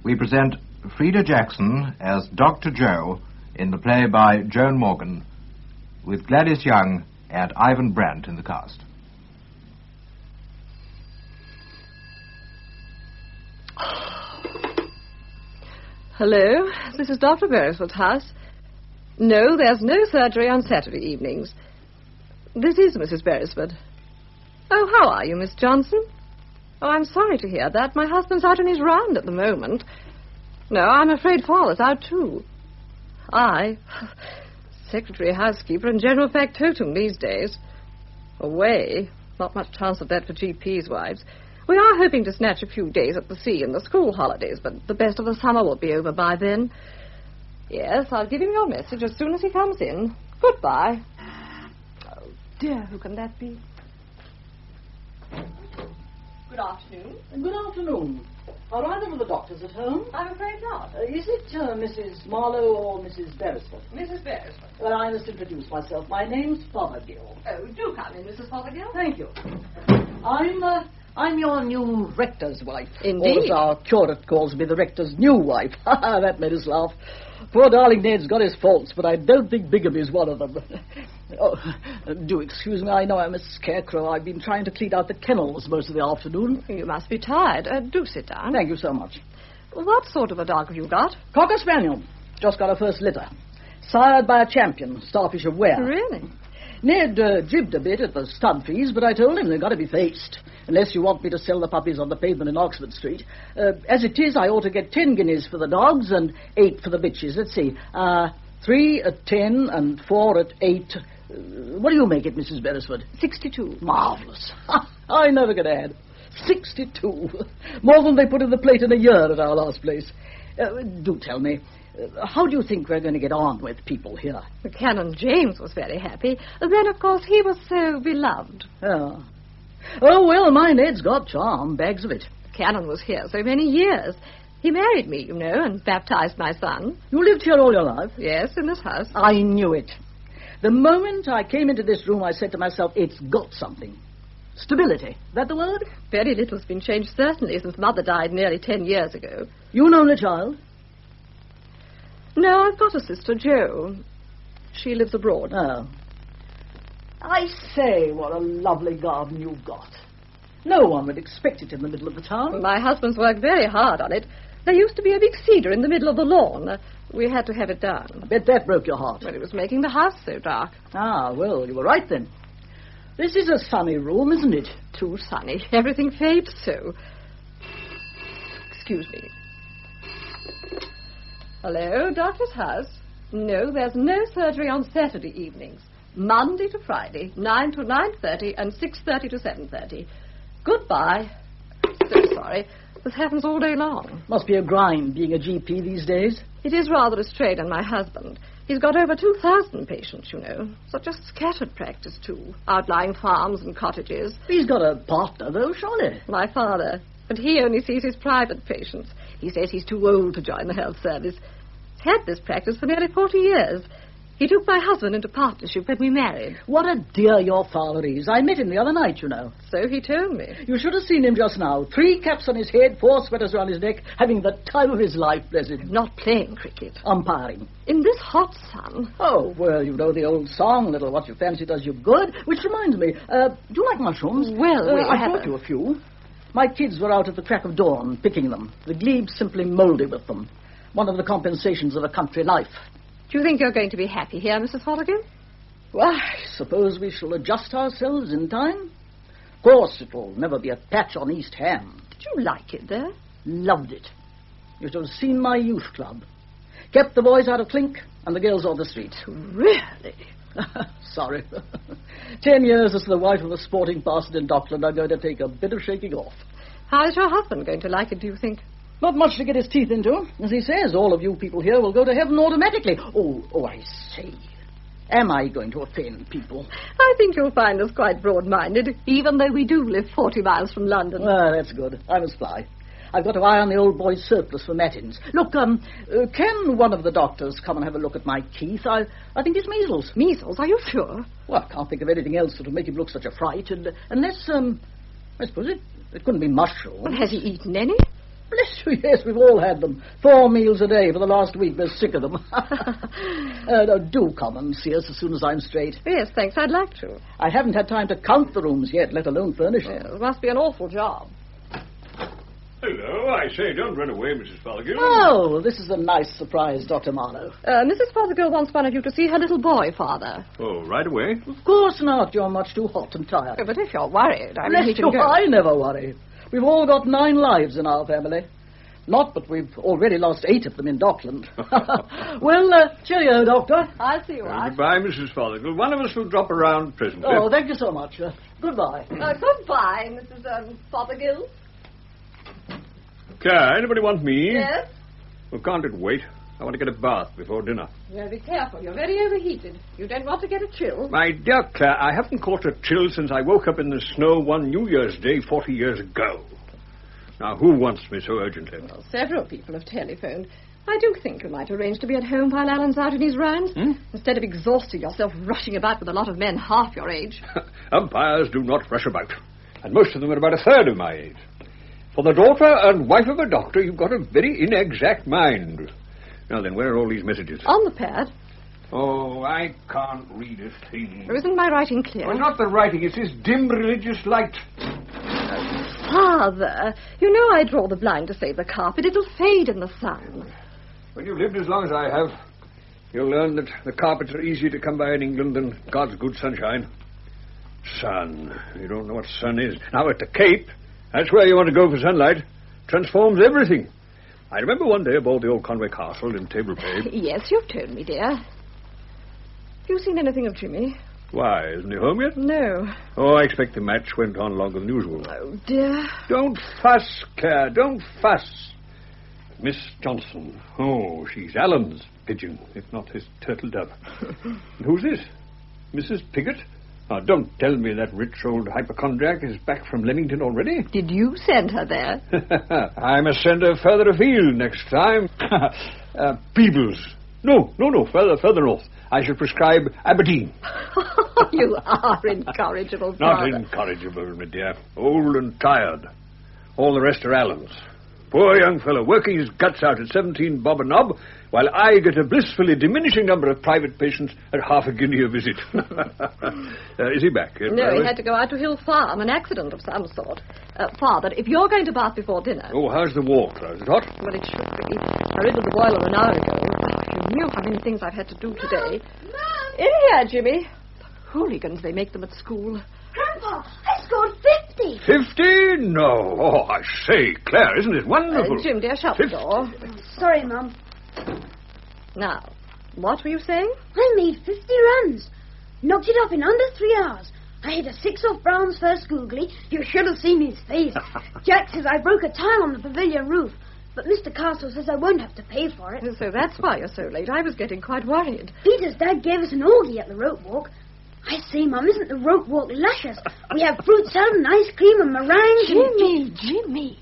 we present Freda Jackson as Dr. Joe in the play by Joan Morgan, with Gladys Young and Ivan Brandt in the cast. Hello, this is Dr. Beresford's house. No, there's no surgery on Saturday evenings. This is Mrs. Beresford. Oh, how are you, Miss Johnson? Oh, I'm sorry to hear that. My husband's out on his round at the moment. No, I'm afraid Father's out too. Secretary, housekeeper, and general factotum these days. Away. Not much chance of that for GP's wives. We are hoping to snatch a few days at the sea in the school holidays, but the best of the summer will be over by then. Yes, I'll give him your message as soon as he comes in. Goodbye. Oh, dear, who can that be? Good afternoon. Good afternoon. Are either of the doctors at home? I'm afraid not. Is it Mrs. Marlowe or Mrs. Beresford? Mrs. Beresford. Well, I must introduce myself. My name's Fothergill. Oh, do come in, Mrs. Fothergill. Thank you. I'm your new rector's wife. Indeed. Or as our curate calls me, the rector's new wife. That made us laugh. Poor darling Ned's got his faults, but I don't think bigamy's one of them. Oh, do excuse me, I know I'm a scarecrow. I've been trying to clean out the kennels most of the afternoon. You must be tired. Do sit down. Thank you so much. What sort of a dog have you got? Cocker Spaniel. Just got her first litter. Sired by a champion, Starfish of Ware. Really? Ned jibbed a bit at the stud fees, but I told him they've got to be faced, unless you want me to sell the puppies on the pavement in Oxford Street. As it is, I ought to get 10 guineas for the dogs and 8 for the bitches. Let's see. 3 at 10 and 4 at 8. What do you make it, Mrs. Beresford? 62. Marvellous. I never get add. 62. More than they put in the plate in a year at our last place. Do tell me, how do you think we're going to get on with people here? Canon James was very happy. Then, of course, he was so beloved. Oh. Oh, well, my Ned's got charm, bags of it. Canon was here so many years. He married me, you know, and baptized my son. You lived here all your life? Yes, in this house. I knew it. The moment I came into this room, I said to myself, it's got something. Stability. Is that the word? Very little's been changed, certainly, since Mother died nearly 10 years ago. You an only child? No, I've got a sister, Jo. She lives abroad. Oh. I say, what a lovely garden you've got. No one would expect it in the middle of the town. My husband's worked very hard on it. There used to be a big cedar in the middle of the lawn. We had to have it done. I bet that broke your heart. Well, it was making the house so dark. Ah, well, you were right then. This is a sunny room, isn't it? Too sunny. Everything fades so. Excuse me. Hello, doctor's house. No, there's no surgery on Saturday evenings. Monday to Friday, 9 to 9:30 and 6:30 to 7:30. Goodbye. So sorry. This happens all day long. Must be a grind being a GP these days. It is rather a strain on my husband. He's got over 2,000 patients, you know. Such a scattered practice, too. Outlying farms and cottages. He's got a partner, though, surely. My father. But he only sees his private patients. He says he's too old to join the health service. He's had this practice for nearly 40 years. He took my husband into partnership when we married. What a dear your father is. I met him the other night, you know. So he told me. You should have seen him just now. 3 caps on his head, 4 sweaters around his neck, having the time of his life, bless him. Not playing cricket. Umpiring. In this hot sun. Oh, well, you know the old song, little what you fancy does you good, which reminds me, do you like mushrooms? Well, I brought you a few. My kids were out at the crack of dawn, picking them. The glebes simply mouldy with them. One of the compensations of a country life. Do you think you're going to be happy here, Mrs. Fothergill? Well, I suppose we shall adjust ourselves in time. Of course, it'll never be a patch on East Ham. Did you like it there? Loved it. You should have seen my youth club. Kept the boys out of clink and the girls on the street. Really? Sorry. 10 years as the wife of a sporting parson in Dockland are going to take a bit of shaking off. How is your husband going to like it, do you think? Not much to get his teeth into. As he says, all of you people here will go to heaven automatically. Oh, I say. Am I going to offend people? I think you'll find us quite broad-minded, even though we do live 40 miles from London. Well, that's good. I must fly. I've got to iron the old boy's surplus for matins. Look, can one of the doctors come and have a look at my teeth? I think it's measles. Measles? Are you sure? Well, I can't think of anything else that would make him look such a fright, unless, I suppose it couldn't be mushrooms. Well, has he eaten any? Bless you, yes, we've all had them. 4 meals a day for the last week. We're sick of them. No, do come and see us as soon as I'm straight. Yes, thanks. I'd like to. I haven't had time to count the rooms yet, let alone furnish them. It must be an awful job. Hello, I say, don't run away, Mrs. Fothergill. Oh, this is a nice surprise, Dr. Marlowe. Mrs. Fothergill wants one of you to see her little boy, Father. Oh, right away. Of course not. You're much too hot and tired. Oh, but if you're worried, I mean, Bless he can you, go. I never worry. We've all got 9 lives in our family. Not, but we've already lost 8 of them in Dockland. Well, cheerio, Doctor. I'll see you, Ashe. Goodbye, Mrs. Fothergill. One of us will drop around presently. Oh, thank you so much. Goodbye. Goodbye, Mrs. Fothergill. Clare, anybody want me? Yes? Well, can't it wait? I want to get a bath before dinner. Well, be careful. You're very overheated. You don't want to get a chill. My dear Clare, I haven't caught a chill since I woke up in the snow one New Year's Day 40 years ago. Now, who wants me so urgently? Well, several people have telephoned. I do think you might arrange to be at home while Alan's out in his rounds, instead of exhausting yourself rushing about with a lot of men half your age. Umpires do not rush about, and most of them are about a third of my age. For the daughter and wife of a doctor, you've got a very inexact mind. Now then, where are all these messages? On the pad. Oh, I can't read a thing. Or isn't my writing clear? Well, not the writing. It's this dim religious light. Father, you know I draw the blind to save the carpet. It'll fade in the sun. When you've lived as long as I have, you'll learn that the carpets are easier to come by in England than God's good sunshine. Sun. You don't know what sun is. Now, at the Cape, that's where you want to go for sunlight. Transforms everything. I remember one day aboard the old Conway Castle in Table Bay. Yes, you've told me, dear. Have you seen anything of Jimmy? Why, isn't he home yet? No. Oh, I expect the match went on longer than usual. Oh, dear. Don't fuss, Clare, don't fuss. Miss Johnson. Oh, she's Alan's pigeon, if not his turtle dove. And who's this? Mrs. Piggott? Oh, don't tell me that rich old hypochondriac is back from Leamington already. Did you send her there? I must send her further afield next time. Peebles. No, further north. I shall prescribe Aberdeen. You are incorrigible, Not Father. incorrigible, my dear. Old and tired. All the rest are Alan's. Poor young fellow, working his guts out at 17 bob a knob, while I get a blissfully diminishing number of private patients at half a guinea a visit. Is he back yet? No, he had to go out to Hill Farm, an accident of some sort. Father, if you're going to bath before dinner... Oh, how's the water? Is it hot? Well, it should be. I rented the boiler an hour ago. If you knew how many things I've had to do today. Mom! In here, Jimmy. The hooligans, they make them at school. Grandpa, I scored 50. 50? No. Oh, I say, Clare, isn't it wonderful? Jim, dear, shut 50. the door. Sorry, Mum. Now, what were you saying? I made 50 runs. Knocked it up in under 3 hours. I hit a 6 off Browne's first googly. You should have seen his face. Jack says I broke a tile on the pavilion roof. But Mr. Castle says I won't have to pay for it. So that's why you're so late. I was getting quite worried. Peter's dad gave us an orgy at the rope walk. I say, Mum, isn't the rope walk luscious? We have fruit salad and ice cream and meringues. Jimmy,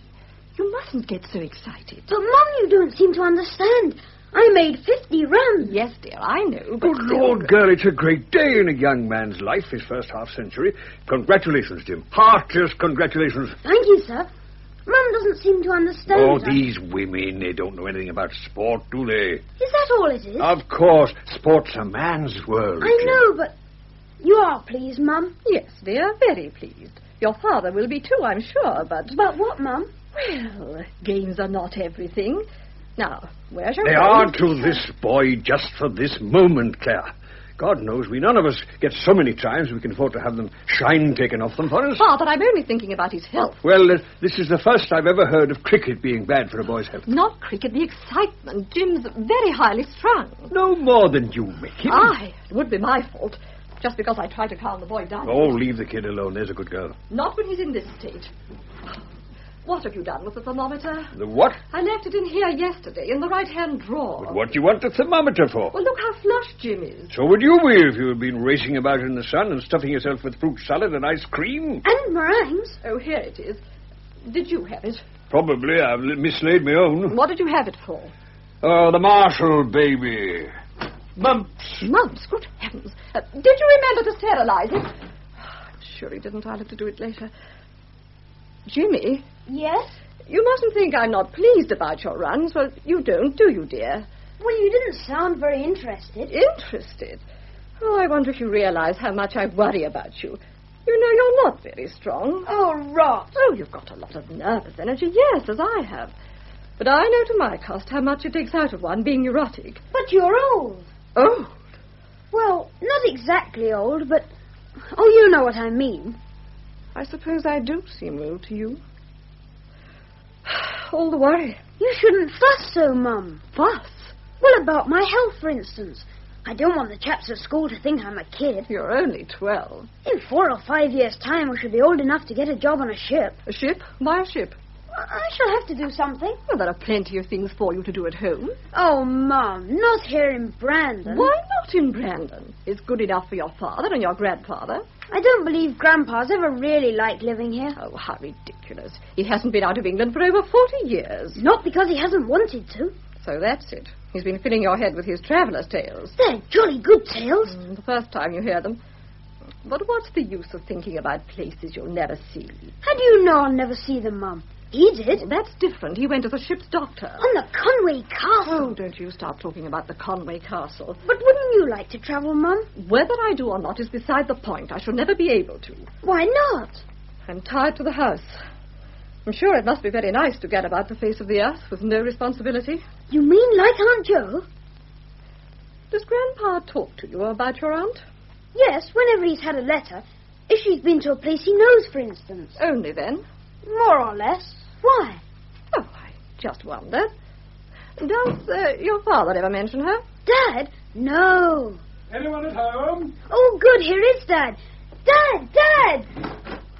you mustn't get so excited. But, Mum, you don't seem to understand. I made 50 runs. Yes, dear, I know, but Good Lord, girl, it's a great day in a young man's life, his first half-century. Congratulations, Jim. Heartiest congratulations. Thank you, sir. Mum doesn't seem to understand. Oh, sir. these women, they don't know anything about sport, do they? Is that all it is? Of course. Sport's a man's world. I Jim. know, but you are pleased, Mum. Yes, dear, very pleased. Your father will be too, I'm sure, but... But what, Mum? Well, games are not everything. Now, where's your... They are to this boy just for this moment, Clare. God knows we none of us get so many times we can afford to have them shine taken off them for us. Father, I'm only thinking about his health. Well, this is the first I've ever heard of cricket being bad for a boy's health. Not cricket, the excitement. Jim's very highly strung. No more than you make him. It would be my fault. Just because I tried to calm the boy down. Oh, leave the kid alone. There's a good girl. Not when he's in this state. What have you done with the thermometer? The what? I left it in here yesterday, in the right-hand drawer. But what do you want the thermometer for? Well, look how flushed Jim is. So would you be if you had been racing about in the sun and stuffing yourself with fruit salad and ice cream? And meringues. Oh, here it is. Did you have it? Probably. I've mislaid my own. What did you have it for? Oh, the Marshall baby. Mumps. Mumps? Good heavens. Did you remember to sterilize it? I'm sure he didn't. I'll have to do it later. Jimmy? Yes? You mustn't think I'm not pleased about your runs. Well, you don't, do you, dear? Well, you didn't sound very interested. Interested? Oh, I wonder if you realize how much I worry about you. You know you're not very strong. Oh, rot. Oh, you've got a lot of nervous energy, yes, as I have. But I know to my cost how much it takes out of one being neurotic. But you're old. Old? Well, not exactly old, but... Oh, you know what I mean. I suppose I do seem old to you. All the worry. You shouldn't fuss so, Mum. Fuss? Well, about my health, for instance. I don't want the chaps at school to think I'm a kid. You're only 12. In 4 or 5 years' time, I shall be old enough to get a job on a ship. A ship? Why a ship? I shall have to do something. Well, there are plenty of things for you to do at home. Oh, Mum, not here in Brandon. Why not in Brandon? It's good enough for your father and your grandfather. I don't believe Grandpa's ever really liked living here. Oh, how ridiculous. He hasn't been out of England for over 40 years. Not because he hasn't wanted to. So that's it. He's been filling your head with his traveller's tales. They're jolly good tales. The first time you hear them. But what's the use of thinking about places you'll never see? How do you know I'll never see them, Mum? He did. Well, that's different. He went as a ship's doctor. On the Conway Castle. Oh, don't you start talking about the Conway Castle. But wouldn't you like to travel, Mum? Whether I do or not is beside the point. I shall never be able to. Why not? I'm tied to the house. I'm sure it must be very nice to get about the face of the earth with no responsibility. You mean like Aunt Jo? Does Grandpa talk to you about your aunt? Yes, whenever he's had a letter. If she's been to a place he knows, for instance. Only then? More or less. Why? Oh, I just wondered. Does your father ever mention her? Dad? No. Anyone at home? Oh, good, here is Dad. Dad!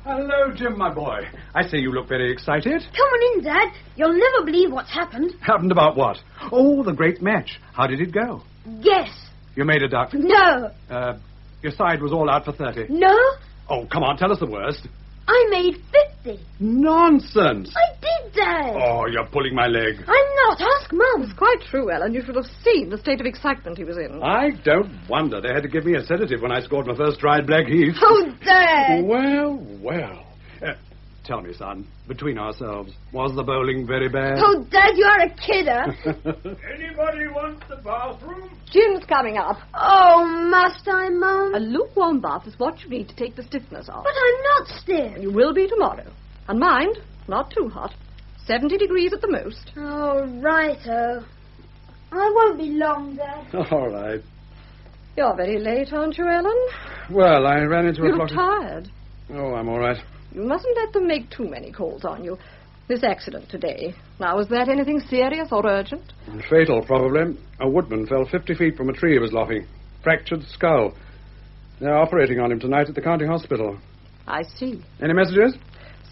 Hello, Jim, my boy. I see you look very excited. Come on in, Dad. You'll never believe what's happened. Happened about what? Oh, the great match. How did it go? Guess. You made a duck. No. Your side was all out for 30. No. Oh, come on, tell us the worst. I made 50. Nonsense. I did, Dad. Oh, you're pulling my leg. I'm not. Ask Mum. It's quite true, Ellen. You should have seen the state of excitement he was in. I don't wonder. They had to give me a sedative when I scored my first try at Blackheath. Oh, Dad. Well. Tell me, son, between ourselves, was the bowling very bad? Oh, Dad, you are a kidder. Anybody want the bathroom? Jim's coming up. Oh, must I, Mum? A lukewarm bath is what you need to take the stiffness off. But I'm not stiff. You will be tomorrow. And mind, not too hot. 70 degrees at the most. Oh, righto. I won't be long, Dad. All right. You're very late, aren't you, Ellen? Well, I ran into a You're clock. tired. Oh, I'm all right. You mustn't let them make too many calls on you. This accident today. Now, was that anything serious or urgent? Fatal, probably. A woodman fell 50 feet from a tree he was lopping. Fractured skull. They're operating on him tonight at the county hospital. I see. Any messages?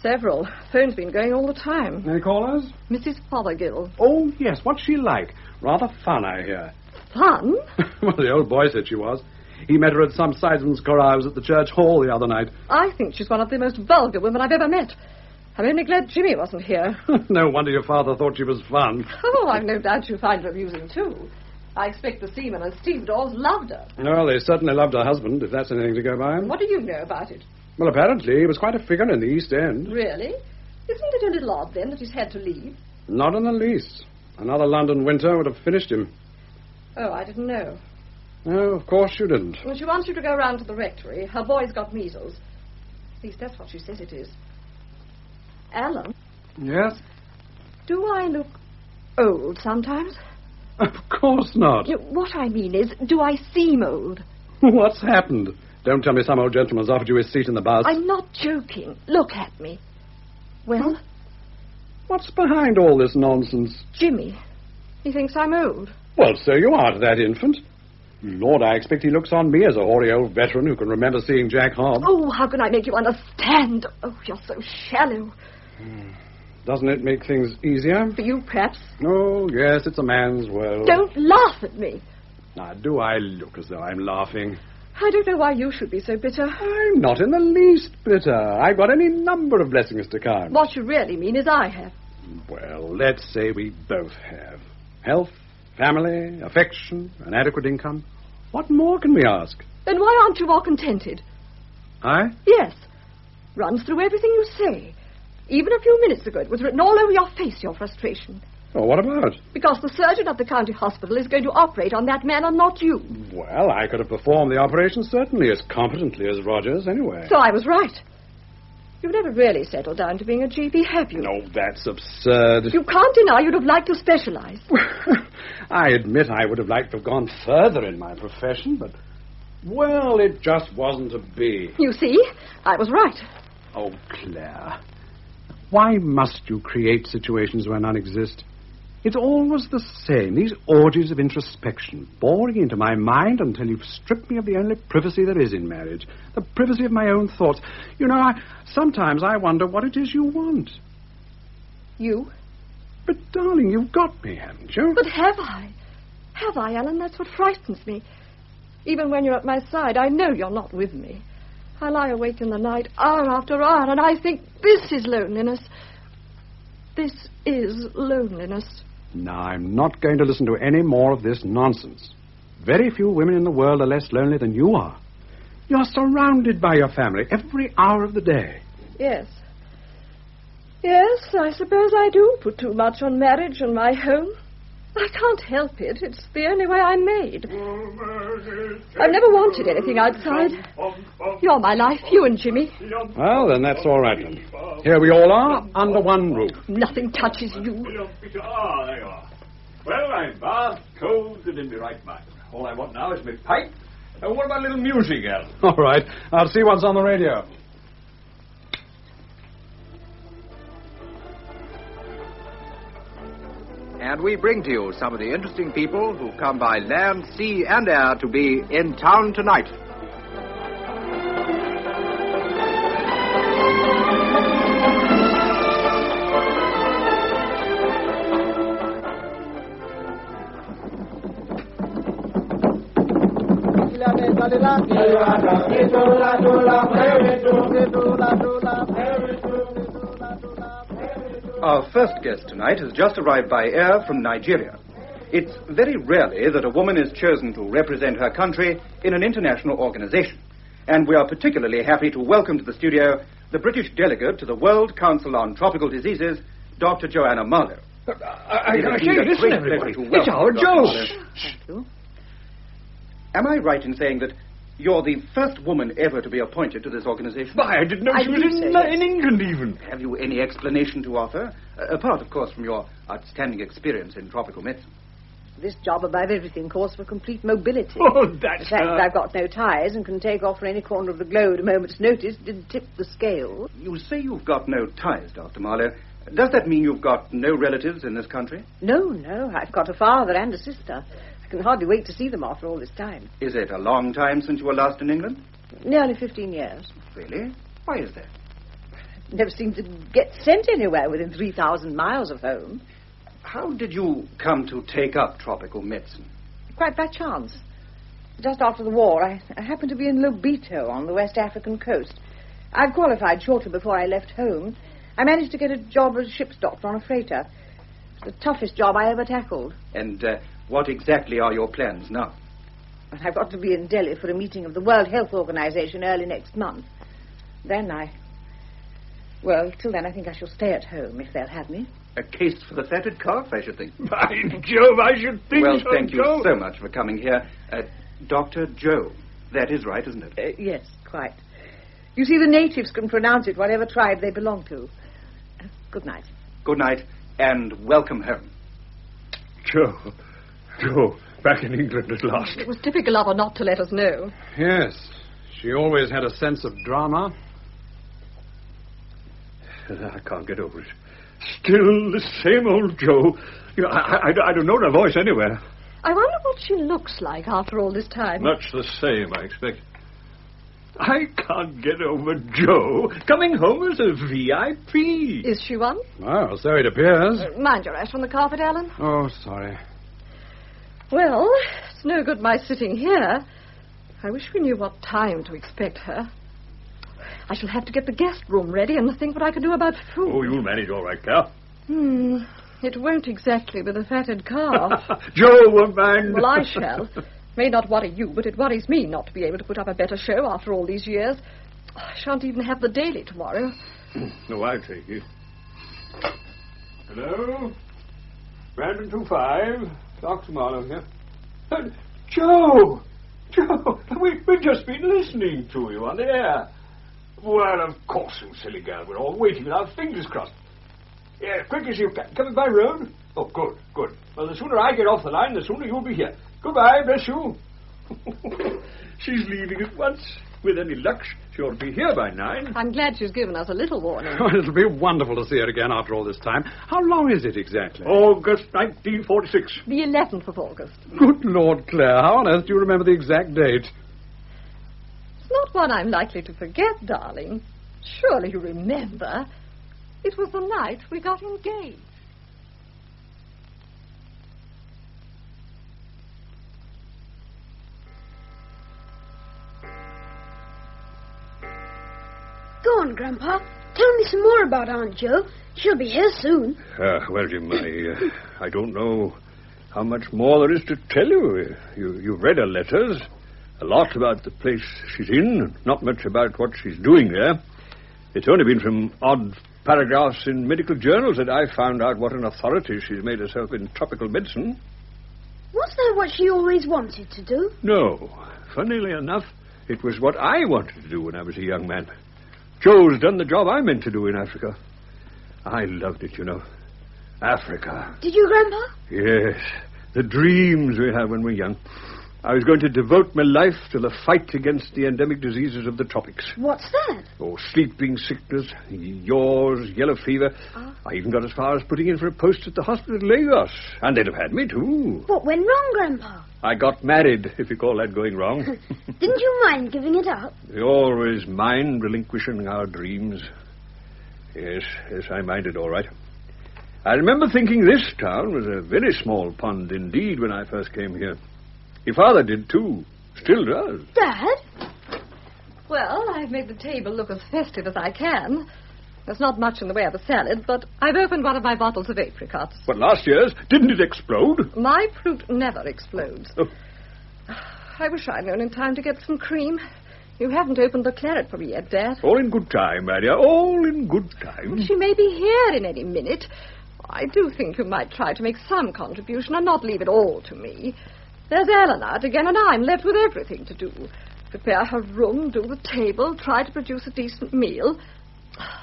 Several. Phone's been going all the time. Any callers? Mrs. Fothergill. Oh, yes. What's she like? Rather fun, I hear. Fun? Well, the old boy said she was. He met her at some sidesman's carouse at the church hall the other night. I think she's one of the most vulgar women I've ever met. I'm only glad Jimmy wasn't here. No wonder your father thought she was fun. Oh, I've no doubt you find her amusing, too. I expect the seamen and stevedores loved her. Well, they certainly loved her husband, if that's anything to go by. What do you know about it? Well, apparently he was quite a figure in the East End. Really? Isn't it a little odd, then, that he's had to leave? Not in the least. Another London winter would have finished him. Oh, I didn't know. No, of course you didn't. Well, she wants you to go round to the rectory. Her boy's got measles. At least that's what she says it is. Alan? Yes? Do I look old sometimes? Of course not. What I mean is, do I seem old? What's happened? Don't tell me some old gentleman's offered you his seat in the bus. I'm not joking. Look at me. Well? Huh? What's behind all this nonsense? Jimmy. He thinks I'm old. Well, so you are to that infant. Lord, I expect he looks on me as a hoary old veteran who can remember seeing Jack Hobbs. Oh, how can I make you understand? Oh, you're so shallow. Doesn't it make things easier? For you, perhaps. Oh, yes, it's a man's world. Don't laugh at me. Now, do I look as though I'm laughing? I don't know why you should be so bitter. I'm not in the least bitter. I've got any number of blessings to count. What you really mean is I have. Well, let's say we both have. Health, family, affection, an adequate income. What more can we ask? Then why aren't you more contented? I? Yes. Runs through everything you say. Even a few minutes ago, it was written all over your face, your frustration. Oh, what about? Because the surgeon at the county hospital is going to operate on that man and not you. Well, I could have performed the operation certainly as competently as Rogers, anyway. So I was right. You've never really settled down to being a GP, have you? No, that's absurd. You can't deny you'd have liked to specialise. I admit I would have liked to have gone further in my profession, but, well, it just wasn't to be. You see, I was right. Oh, Clare, why must you create situations where none exist? It's always the same, these orgies of introspection, boring into my mind until you've stripped me of the only privacy there is in marriage, the privacy of my own thoughts. You know, sometimes I wonder what it is you want. You? But, darling, you've got me, haven't you? But have I? Have I, Ellen? That's what frightens me. Even when you're at my side, I know you're not with me. I lie awake in the night, hour after hour, and I think, this is loneliness. This is loneliness. Now, I'm not going to listen to any more of this nonsense. Very few women in the world are less lonely than you are. You're surrounded by your family every hour of the day. Yes. Yes, I suppose I do put too much on marriage and my home. I can't help it. It's the only way I'm made. I've never wanted anything outside. You're my life, you and Jimmy. Well, then that's all right, then. Here we all are, under one roof. Nothing touches you. Ah, there you are. Well, I'm bathed, cold, and in the right mind. All I want now is my pipe. And what about a little music, Al? All right, I'll see what's on the radio. And we bring to you some of the interesting people who come by land, sea, and air to be in town tonight. Our first guest tonight has just arrived by air from Nigeria. It's very rarely that a woman is chosen to represent her country in an international organization. And we are particularly happy to welcome to the studio the British delegate to the World Council on Tropical Diseases, Dr. Joanna Marlowe. I say, listen, everybody. It's our Joe. Thank you. Am I right in saying that you're the first woman ever to be appointed to this organization? Why, I didn't know she was in England, even. Have you any explanation to offer? Apart, of course, from your outstanding experience in tropical medicine. This job above everything calls for complete mobility. Oh, that's... The fact that I've got no ties and can take off from any corner of the globe at a moment's notice didn't tip the scale. You say you've got no ties, Dr. Marlowe. Does that mean you've got no relatives in this country? No. I've got a father and a sister. I can hardly wait to see them after all this time. Is it a long time since you were last in England? Nearly 15 years. Really? Why is that? Never seemed to get sent anywhere within 3,000 miles of home. How did you come to take up tropical medicine? Quite by chance. Just after the war, I happened to be in Lobito on the West African coast. I'd qualified shortly before I left home. I managed to get a job as a ship's doctor on a freighter. The toughest job I ever tackled. And what exactly are your plans now? I've got to be in Delhi for a meeting of the World Health Organization early next month. Well, till then I think I shall stay at home if they'll have me. A case for the fatted calf, I should think. By Jove, I should think well, so, thank you Joe. so much for coming here. Dr. Joe. That is right, isn't it? Yes, quite. You see, the natives can pronounce it whatever tribe they belong to. Good night. Good night, and welcome home. Joe, back in England at last. It was typical of her not to let us know. Yes, she always had a sense of drama. I can't get over it. Still the same old Joe. You know, I don't know her voice anywhere. I wonder what she looks like after all this time. Much the same, I expect. I can't get over Joe coming home as a VIP. Is she one? Well, so it appears. Mind your ash on the carpet, Alan. Oh, sorry. Well, it's no good my sitting here. I wish we knew what time to expect her. I shall have to get the guest room ready and think what I can do about food. Oh, you'll manage all right, Clare. It won't exactly be the fatted calf. Joe won't mind. Well, I shall. May not worry you, but it worries me not to be able to put up a better show after all these years. I shan't even have the Daily tomorrow. No, I'll take it. Hello? Brandon 25. Dr. Marlowe here. Joe! Joe, we've just been listening to you on the air. Well, of course, you silly girl. We're all waiting with our fingers crossed. Yeah, quick as you can. Coming by road? Oh, good, good. Well, the sooner I get off the line, the sooner you'll be here. Goodbye, bless you. She's leaving at once. With any luck, she ought to be here by 9. I'm glad she's given us a little warning. Oh, it'll be wonderful to see her again after all this time. How long is it exactly? August 1946. The 11th of August. Good Lord, Clare, how on earth do you remember the exact date? It's not one I'm likely to forget, darling. Surely you remember. It was the night we got engaged. Go on, Grandpa. Tell me some more about Aunt Jo. She'll be here soon. Well, Jim, I don't know how much more there is to tell you. You've read her letters. A lot about the place she's in, not much about what she's doing there. It's only been from odd paragraphs in medical journals that I found out what an authority she's made herself in tropical medicine. Was that what she always wanted to do? No. Funnily enough, it was what I wanted to do when I was a young man. Joe's done the job I meant to do in Africa. I loved it, you know. Africa. Did you, Grandpa? Yes. The dreams we have when we're young. I was going to devote my life to the fight against the endemic diseases of the tropics. What's that? Oh, sleeping sickness, yaws, yellow fever. I even got as far as putting in for a post at the hospital in Lagos. And they'd have had me, too. What went wrong, Grandpa? I got married, if you call that going wrong. Didn't you mind giving it up? We always mind relinquishing our dreams. Yes, I minded all right. I remember thinking this town was a very small pond indeed when I first came here. Your father did, too. Still does. Dad? Well, I've made the table look as festive as I can. There's not much in the way of a salad, but I've opened one of my bottles of apricots. But last year's, didn't it explode? My fruit never explodes. Oh. I wish I'd known in time to get some cream. You haven't opened the claret for me yet, Dad. All in good time, my dear. All in good time. She may be here in any minute. I do think you might try to make some contribution and not leave it all to me. There's Ellen out again, and I'm left with everything to do. Prepare her room, do the table, try to produce a decent meal.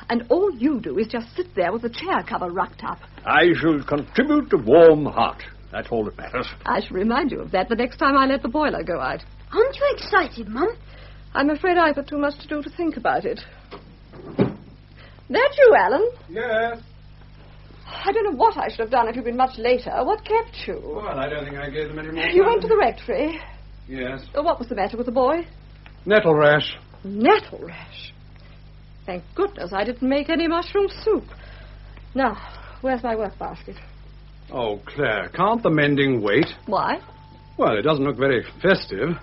And all you do is just sit there with the chair cover rucked up. I shall contribute a warm heart. That's all that matters. I shall remind you of that the next time I let the boiler go out. Aren't you excited, Mum? I'm afraid I've got too much to do to think about it. That you, Alan? Yes. I don't know what I should have done if you'd been much later. What kept you? Well, I don't think I gave them any more You time. went to the rectory. Yes. What was the matter with the boy? Nettle rash. Nettle rash. Thank goodness I didn't make any mushroom soup. Now, where's my work basket? Oh, Clare, can't the mending wait? Why? Well, it doesn't look very festive.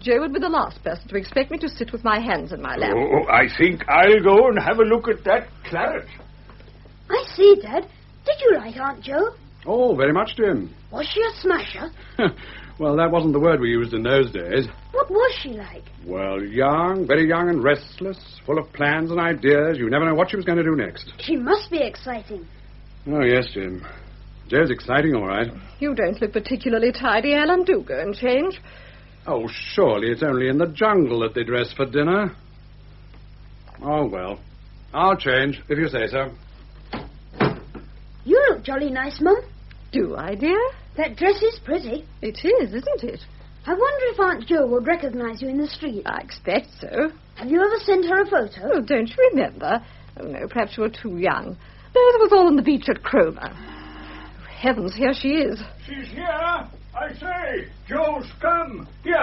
Joe would be the last person to expect me to sit with my hands in my lap. Oh, I think I'll go and have a look at that claret. I see, Dad. Did you like Aunt Jo? Oh, very much, Jim. Was she a smasher? Well, that wasn't the word we used in those days. What was she like? Well, young, very young and restless, full of plans and ideas. You never know what she was going to do next. She must be exciting. Oh, yes, Jim. Jo's exciting, all right. You don't look particularly tidy, Alan. Do go and change. Oh, surely it's only in the jungle that they dress for dinner. Oh, well. I'll change, if you say so. You look jolly nice, Mum. Do I, dear? That dress is pretty. It is, isn't it? I wonder if Aunt Jo would recognize you in the street. I expect so. Have you ever sent her a photo? Oh, don't you remember? Oh, no, perhaps you were too young. No, it was all on the beach at Cromer. Oh, heavens, here she is. She's here. I say, Joe's come. Here.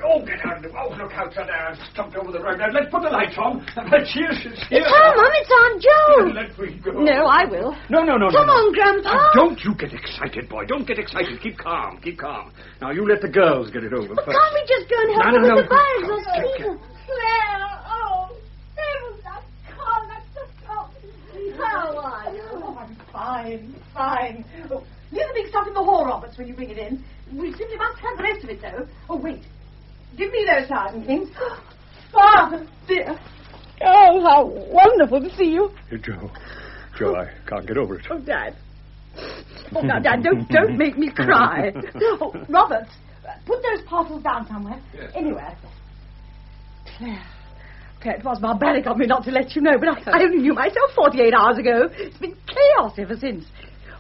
Oh, get out. Oh, look out there. I've stumped over the rug. Now, let's put the lights on. She's here. It's her, Mum. It's Aunt Jo. Let me go. No, I will. No. Come on, Grandpa. Don't you get excited, boy. Don't get excited. Keep calm. Now, you let the girls get it over But first. can't we just go and help her with the bags or something? Claire, oh, heavens, I can't. That's just stop. How are you? Oh, I'm fine. Oh, leave the big stuff in the hall, Roberts, when you bring it in. We simply must have the rest of it, though. Oh, wait. Give me those garden things. Father, dear. Oh, how wonderful to see you. Hey, Joe. Joe, I can't get over it. Oh, Dad. Oh, now, Dad, don't make me cry. Oh, Roberts, put those parcels down somewhere. Yes. Anywhere. Claire, it was barbaric of me not to let you know, but I only knew myself 48 hours ago. It's been chaos ever since.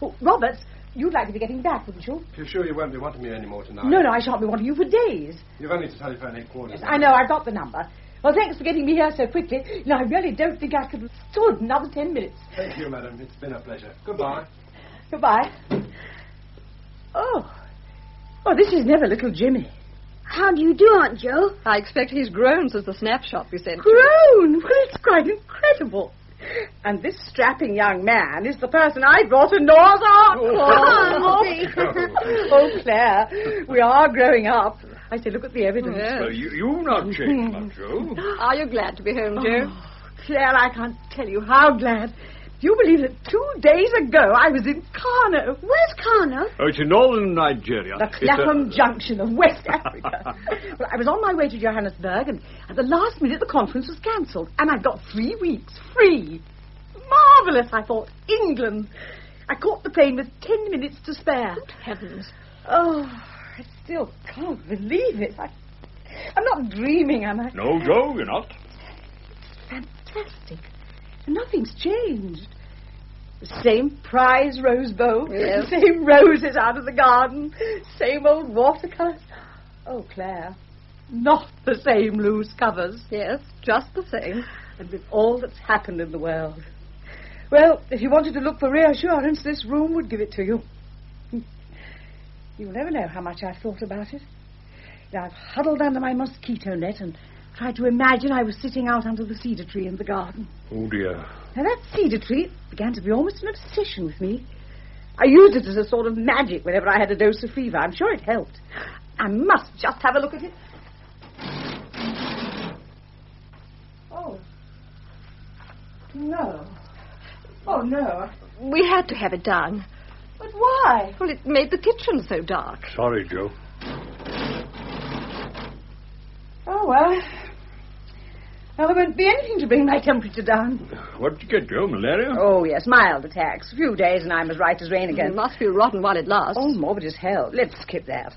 Oh, Roberts, you'd like to be getting back, wouldn't you? You're sure you won't be wanting me anymore tonight? No, I shan't be wanting you for days. You've only to telephone headquarters. Yes, I know, I've got the number. Well, thanks for getting me here so quickly. No, I really don't think I could have stood another 10 minutes. Thank you, madam. It's been a pleasure. Goodbye. Goodbye. Oh, this is never little Jimmy. How do you do, Aunt Jo? I expect he's grown since the snapshot we sent. Grown? Well, it's quite incredible. And this strapping young man is the person I brought to Noah's Ark. Oh, Claire, we are growing up. I say, look at the evidence. Yes. Well, you've not changed much, Joe. Are you glad to be home, Joe? Oh, Claire, I can't tell you how glad. Do you believe that 2 days ago I was in Kano? Where's Kano? Oh, it's in northern Nigeria. The Clapham Junction of West Africa. Well, I was on my way to Johannesburg, and at the last minute the conference was cancelled, and I've got 3 weeks free. Marvellous, I thought. England. I caught the plane with 10 minutes to spare. Good heavens. Oh, I still can't believe it. I'm not dreaming, am I? No, Joe, you're not. Fantastic. Nothing's changed. The same prize rose bowl, yes. The same roses out of the garden, same old watercolours. Oh, Claire, not the same loose covers. Yes, just the same. And with all that's happened in the world. Well, if you wanted to look for reassurance, this room would give it to you. You'll never know how much I've thought about it. Now, I've huddled under my mosquito net and tried to imagine I was sitting out under the cedar tree in the garden. Oh, dear. Now, that cedar tree began to be almost an obsession with me. I used it as a sort of magic whenever I had a dose of fever. I'm sure it helped. I must just have a look at it. Oh. No. Oh, no. We had to have it done. But why? Well, it made the kitchen so dark. Sorry, Joe. Oh, well. Well, there won't be anything to bring my temperature down. What did you get, Joe? Malaria? Oh, yes, mild attacks. A few days and I'm as right as rain again. It must be rotten while it lasts. Oh, morbid as hell. Let's skip that.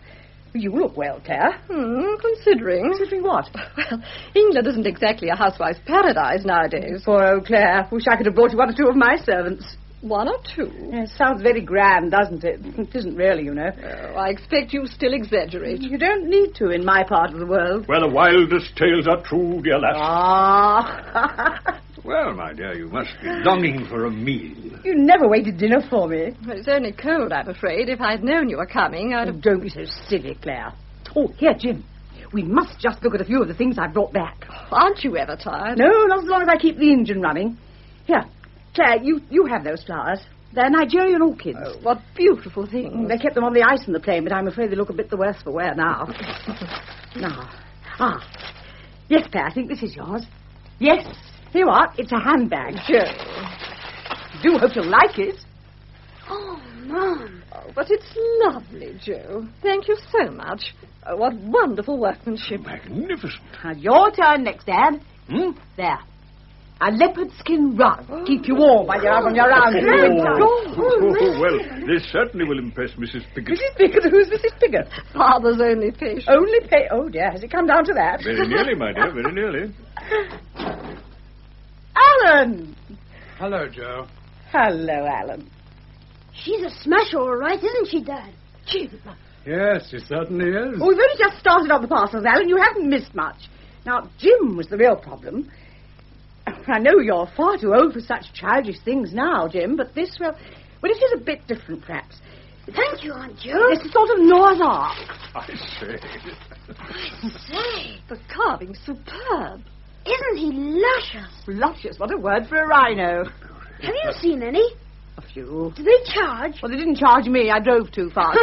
You look well, Claire. Considering. Considering what? Well, England isn't exactly a housewife's paradise nowadays. Poor old Claire. Wish I could have brought you 1 or 2 of my servants. 1 or 2? Yes, sounds very grand, doesn't it? It isn't really, you know. Oh, I expect you still exaggerate. You don't need to in my part of the world. Well, the wildest tales are true, dear lass. Ah. Well, my dear, you must be longing for a meal. You never waited dinner for me. Well, it's only cold, I'm afraid. If I'd known you were coming, I'd have... Don't be so silly, Claire. Oh, here, Jim. We must just look at a few of the things I've brought back. Aren't you ever tired? No, not as long as I keep the engine running. Here, Claire, you have those flowers. They're Nigerian orchids. Oh, what beautiful things. They kept them on the ice in the plane, but I'm afraid they look a bit the worse for wear now. Yes, Claire, I think this is yours. Yes, here you are. It's a handbag. Joe. Do hope you'll like it. Oh, Mum. Oh, but it's lovely, Joe. Thank you so much. Oh, what wonderful workmanship. Magnificent. Now, your turn next, Dad. There. A leopard skin rug. Keep you warm while you're out on your rounds in the winter. Well, this certainly will impress Mrs. Piggott. Mrs. Piggott? Who's Mrs. Piggott? Father's only patient. Oh, dear. Has it come down to that? Very nearly, my dear, very nearly. Alan! Hello, Joe. Hello, Alan. She's a smash all right, isn't she, Dad? Yes, she certainly is. Oh, we've only just started on the parcels, Alan. You haven't missed much. Now, Jim was the real problem. I know you're far too old for such childish things now, Jim, but this, well, it is a bit different, perhaps. Thank you, Aunt Jo. It's a sort of Noah's Ark. I say. Say, The carving's superb. isn't he luscious? Luscious, what a word for a rhino. Have you seen any? A few. Do they charge? Well, they didn't charge me. I drove too fast.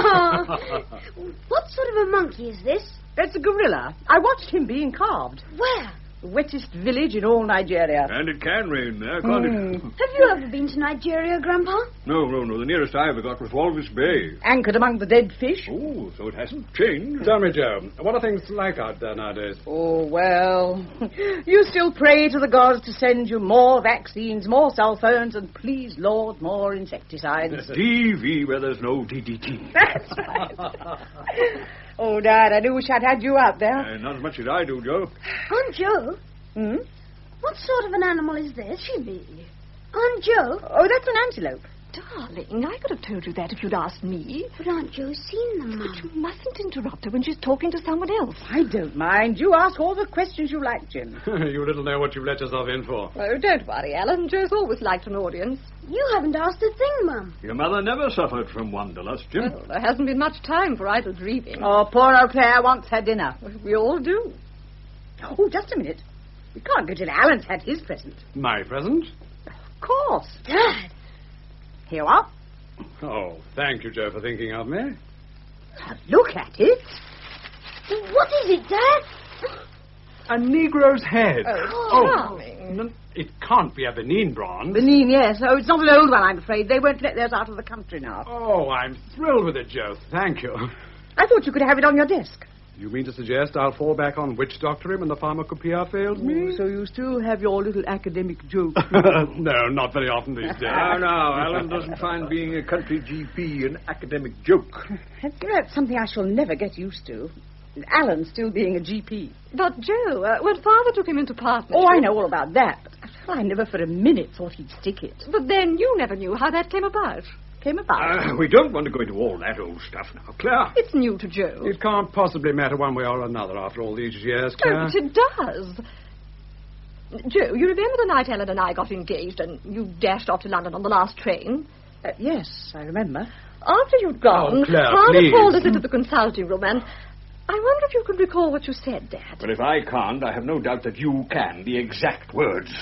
What sort of a monkey is this? It's a gorilla. I watched him being carved. Where? The wettest village in all Nigeria. And it can rain there, can't it? Have you ever been to Nigeria, Grandpa? No. The nearest I ever got was Walvis Bay. Anchored among the dead fish. Oh, so it hasn't changed. Tell me, Joe, what are things like out there nowadays? Oh, well, you still pray to the gods to send you more vaccines, more cell phones, and please, Lord, more insecticides. TV where there's no DDT. That's right. Oh, Dad, I do wish I'd had you out there. Not as much as I do, Joe. Aunt Jo? What sort of an animal is this? Aunt Jo? Oh, that's an antelope. Darling, I could have told you that if you'd asked me. But Aunt Jo's seen them, Mum. But you mustn't interrupt her when she's talking to someone else. I don't mind. You ask all the questions you like, Jim. You little know what you've let yourself in for. Oh, don't worry, Alan. Jo's always liked an audience. You haven't asked a thing, Mum. Your mother never suffered from wanderlust, Jim. Well, there hasn't been much time for idle dreaming. Oh, poor old Clare wants her dinner. We all do. Oh, just a minute. We can't go till Alan's had his present. My present? Of course. Dad. Here you are. Oh, thank you, Joe, for thinking of me. Look at it. What is it, Dad? A Negro's head. Charming. It can't be a Benin bronze. Benin, yes. Oh, it's not an old one, I'm afraid. They won't let theirs out of the country now. Oh, I'm thrilled with it, Joe. Thank you. I thought you could have it on your desk. You mean to suggest I'll fall back on witch doctoring when the pharmacopoeia fails me? So you still have your little academic joke. No, not very often these days. No, Alan doesn't find being a country GP an academic joke. That's something I shall never get used to. Alan still being a GP. But, Joe, when Father took him into partnership... Oh, I know all about that. But I never for a minute thought he'd stick it. But then you never knew how that came about. We don't want to go into all that old stuff now, Clare. It's new to Joe. It can't possibly matter one way or another after all these years, Oh, Claire. but it does. Joe, you remember the night Ellen and I got engaged and you dashed off to London on the last train? Yes, I remember. After you'd gone, Oh, Claire, Father please. called us into the consulting room and I wonder if you could recall what you said, Dad. Well, if I can't, I have no doubt that you can. The exact words.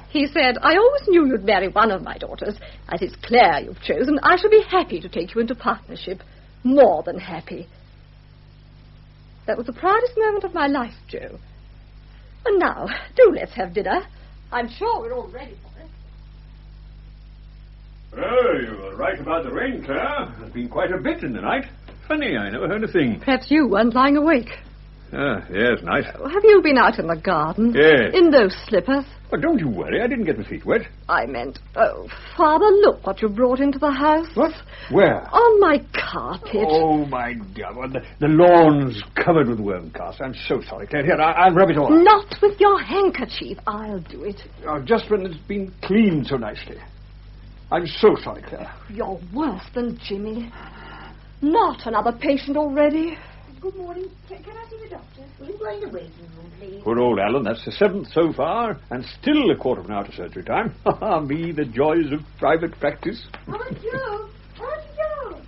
He said, I always knew you'd marry one of my daughters. As it's Clare you've chosen, I shall be happy to take you into partnership. More than happy. That was the proudest moment of my life, Joe. And now, do let's have dinner. I'm sure we're all ready for it. Oh, you were right about the rain, Clare. There's been quite a bit in the night. Funny, I never heard a thing. Perhaps you weren't lying awake. Ah, yes, nice. Have you been out in the garden? Yes. In those slippers? But don't you worry, I didn't get my feet wet. I meant, oh, Father, look what you brought into the house. What? Where? On my carpet. Oh, my dear. Well, the lawn's covered with worm casts. I'm so sorry, Claire. Here, I'll rub it all out. Not with your handkerchief. I'll do it. Oh, just when it's been cleaned so nicely. I'm so sorry, Claire. You're worse than Jimmy. Not another patient already. Good morning. Can I see the doctor? Will you go in the waiting room, please? Poor old Alan, that's the 7th so far, and still a quarter of an hour to surgery time. Me, the joys of private practice. Aunt Jo! Aunt Jo!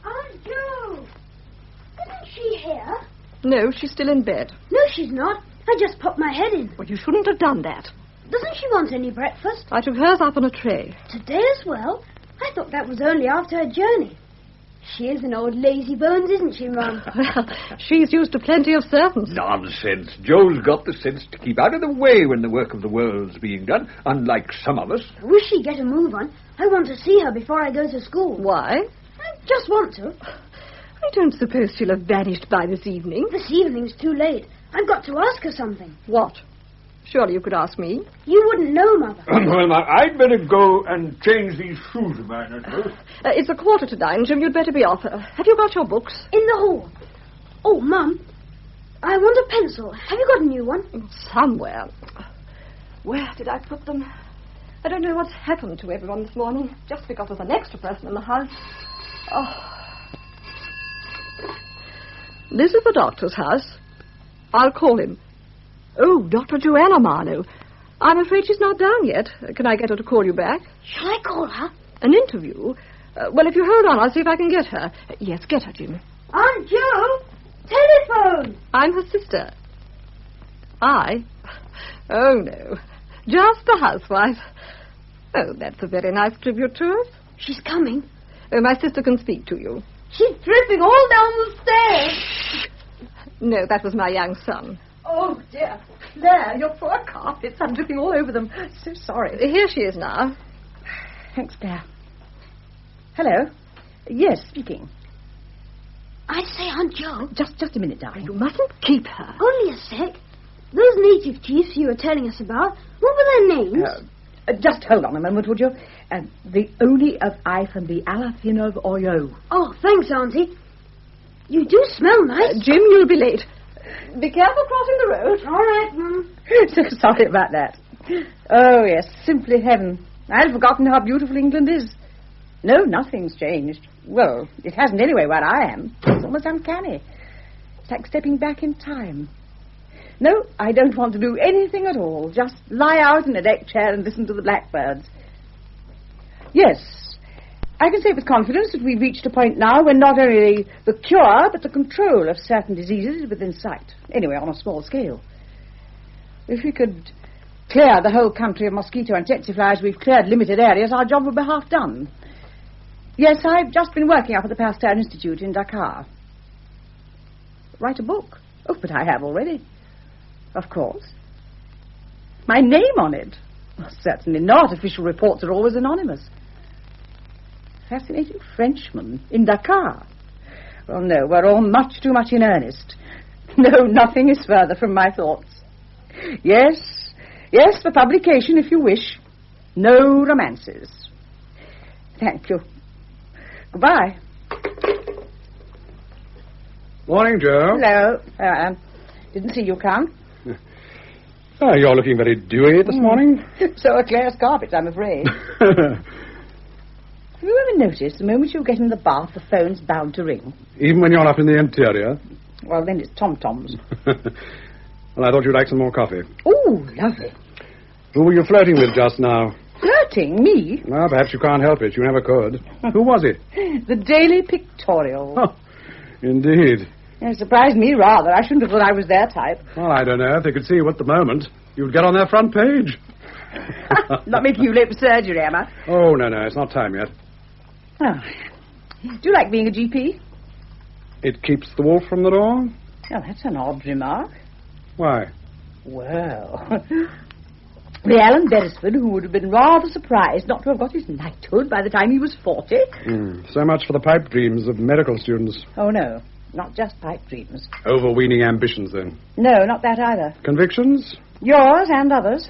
Aunt Jo! Isn't she here? No, she's still in bed. No, she's not. I just popped my head in. Well, you shouldn't have done that. Doesn't she want any breakfast? I took hers up on a tray. Today as well? I thought that was only after her journey. She is an old lazy bones, isn't she, Mum? Well, she's used to plenty of servants. Nonsense. Joe's got the sense to keep out of the way when the work of the world's being done, unlike some of us. I wish she'd get a move on. I want to see her before I go to school. Why? I just want to. I don't suppose she'll have vanished by this evening. This evening's too late. I've got to ask her something. What? Surely you could ask me. You wouldn't know, Mother. Well, now, I'd better go and change these shoes of mine, I suppose. It's 9:15, Jim. You'd better be off. Have you got your books? In the hall. Oh, Mum, I want a pencil. Have you got a new one? Somewhere. Where did I put them? I don't know what's happened to everyone this morning, just because there's an extra person in the house. Oh. This is the doctor's house. I'll call him. Oh, Dr. Joanna Marlowe. I'm afraid she's not down yet. Can I get her to call you back? Shall I call her? An interview? Well, if you hold on, I'll see if I can get her. Yes, get her, Jim. Aunt Jo! Telephone! I'm her sister. I? Oh, no. Just a housewife. Oh, that's a very nice tribute to us. She's coming. Oh, my sister can speak to you. She's tripping all down the stairs. No, that was my young son. Oh, dear. Clare, your poor carpets. I'm dripping all over them. So sorry. Here she is now. Thanks, Clare. Hello. Yes, speaking. I say, Aunt Jo. Just a minute, darling. You mustn't keep her. Only a sec. Those native chiefs you were telling us about, what were their names? Just hold on a moment, would you? The Oni of Ife and the Alafin of Oyo. Oh, thanks, Auntie. You do smell nice. Jim, you'll be late. Be careful crossing the road. All right, Mum. So sorry about that. Oh, yes, simply heaven. I'd forgotten how beautiful England is. No, nothing's changed. Well, it hasn't anyway where I am. It's almost uncanny. It's like stepping back in time. No, I don't want to do anything at all. Just lie out in a deck chair and listen to the blackbirds. Yes, I can say with confidence that we've reached a point now when not only the cure, but the control of certain diseases is within sight. Anyway, on a small scale. If we could clear the whole country of mosquito and tsetse flies, we've cleared limited areas, our job would be half done. Yes, I've just been working up at the Pasteur Institute in Dakar. Write a book? Oh, but I have already. Of course. My name on it? Well, certainly not. Official reports are always anonymous. Fascinating Frenchman in Dakar. Well, no, we're all much too much in earnest. No, nothing is further from my thoughts. Yes, for publication if you wish. No romances. Thank you. Goodbye. Morning, Joe. Hello. Didn't see you come. Oh, you're looking very dewy this morning. So are Clare's carpets, I'm afraid. Have you ever noticed the moment you get in the bath, the phone's bound to ring? Even when you're up in the interior? Well, then it's tom-toms. Well, I thought you'd like some more coffee. Oh, lovely. Who were you flirting with just now? Flirting? Me? Well, perhaps you can't help it. You never could. Who was it? The Daily Pictorial. Oh, indeed. It surprised me rather. I shouldn't have thought I was their type. Well, I don't know. If they could see you at the moment, you'd get on their front page. Not making you late for surgery, am I? Oh, no, it's not time yet. Oh. Do you like being a GP? It keeps the wolf from the door? Oh, that's an odd remark. Why? Well, the Alan Beresford, who would have been rather surprised not to have got his knighthood by the time he was 40. So much for the pipe dreams of medical students. Oh, no. Not just pipe dreams. Overweening ambitions, then? No, not that either. Convictions? Yours and others.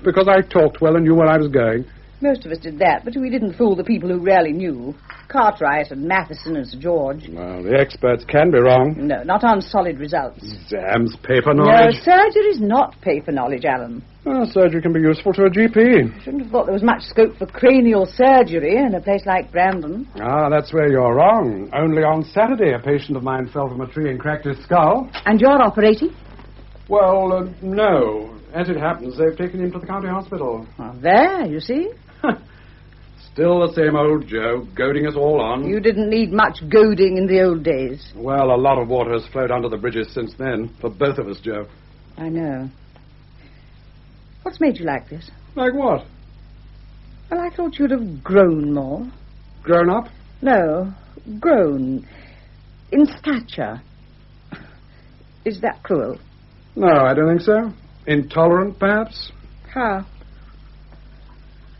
Because I talked well and knew where I was going. Most of us did that, but we didn't fool the people who really knew. Cartwright and Matheson and Sir George. Well, the experts can be wrong. No, not on solid results. Exams, paper knowledge. No, surgery's not paper knowledge, Alan. Well, surgery can be useful to a GP. Shouldn't have thought there was much scope for cranial surgery in a place like Brandon. Ah, that's where you're wrong. Only on Saturday a patient of mine fell from a tree and cracked his skull. And you're operating? Well, no. As it happens, they've taken him to the county hospital. Well, there, you see. Still the same old Joe, goading us all on. You didn't need much goading in the old days. Well, a lot of water has flowed under the bridges since then, for both of us, Joe. I know. What's made you like this? Like what? Well, I thought you'd have grown more. Grown up? No, grown. In stature. Is that cruel? No, I don't think so. Intolerant, perhaps? How?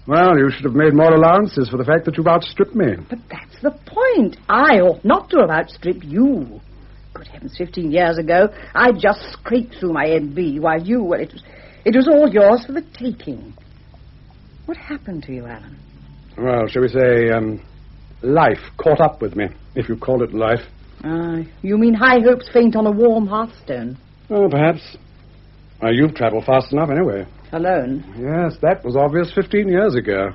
Well, you should have made more allowances for the fact that you've outstripped me. But that's the point. I ought not to have outstripped you. Good heavens, 15 years ago, I just scraped through my MB, while you, well, it was all yours for the taking. What happened to you, Alan? Well, shall we say, life caught up with me, if you call it life. You mean high hopes faint on a warm hearthstone? Oh, perhaps. You've travelled fast enough anyway. Alone? Yes, that was obvious 15 years ago.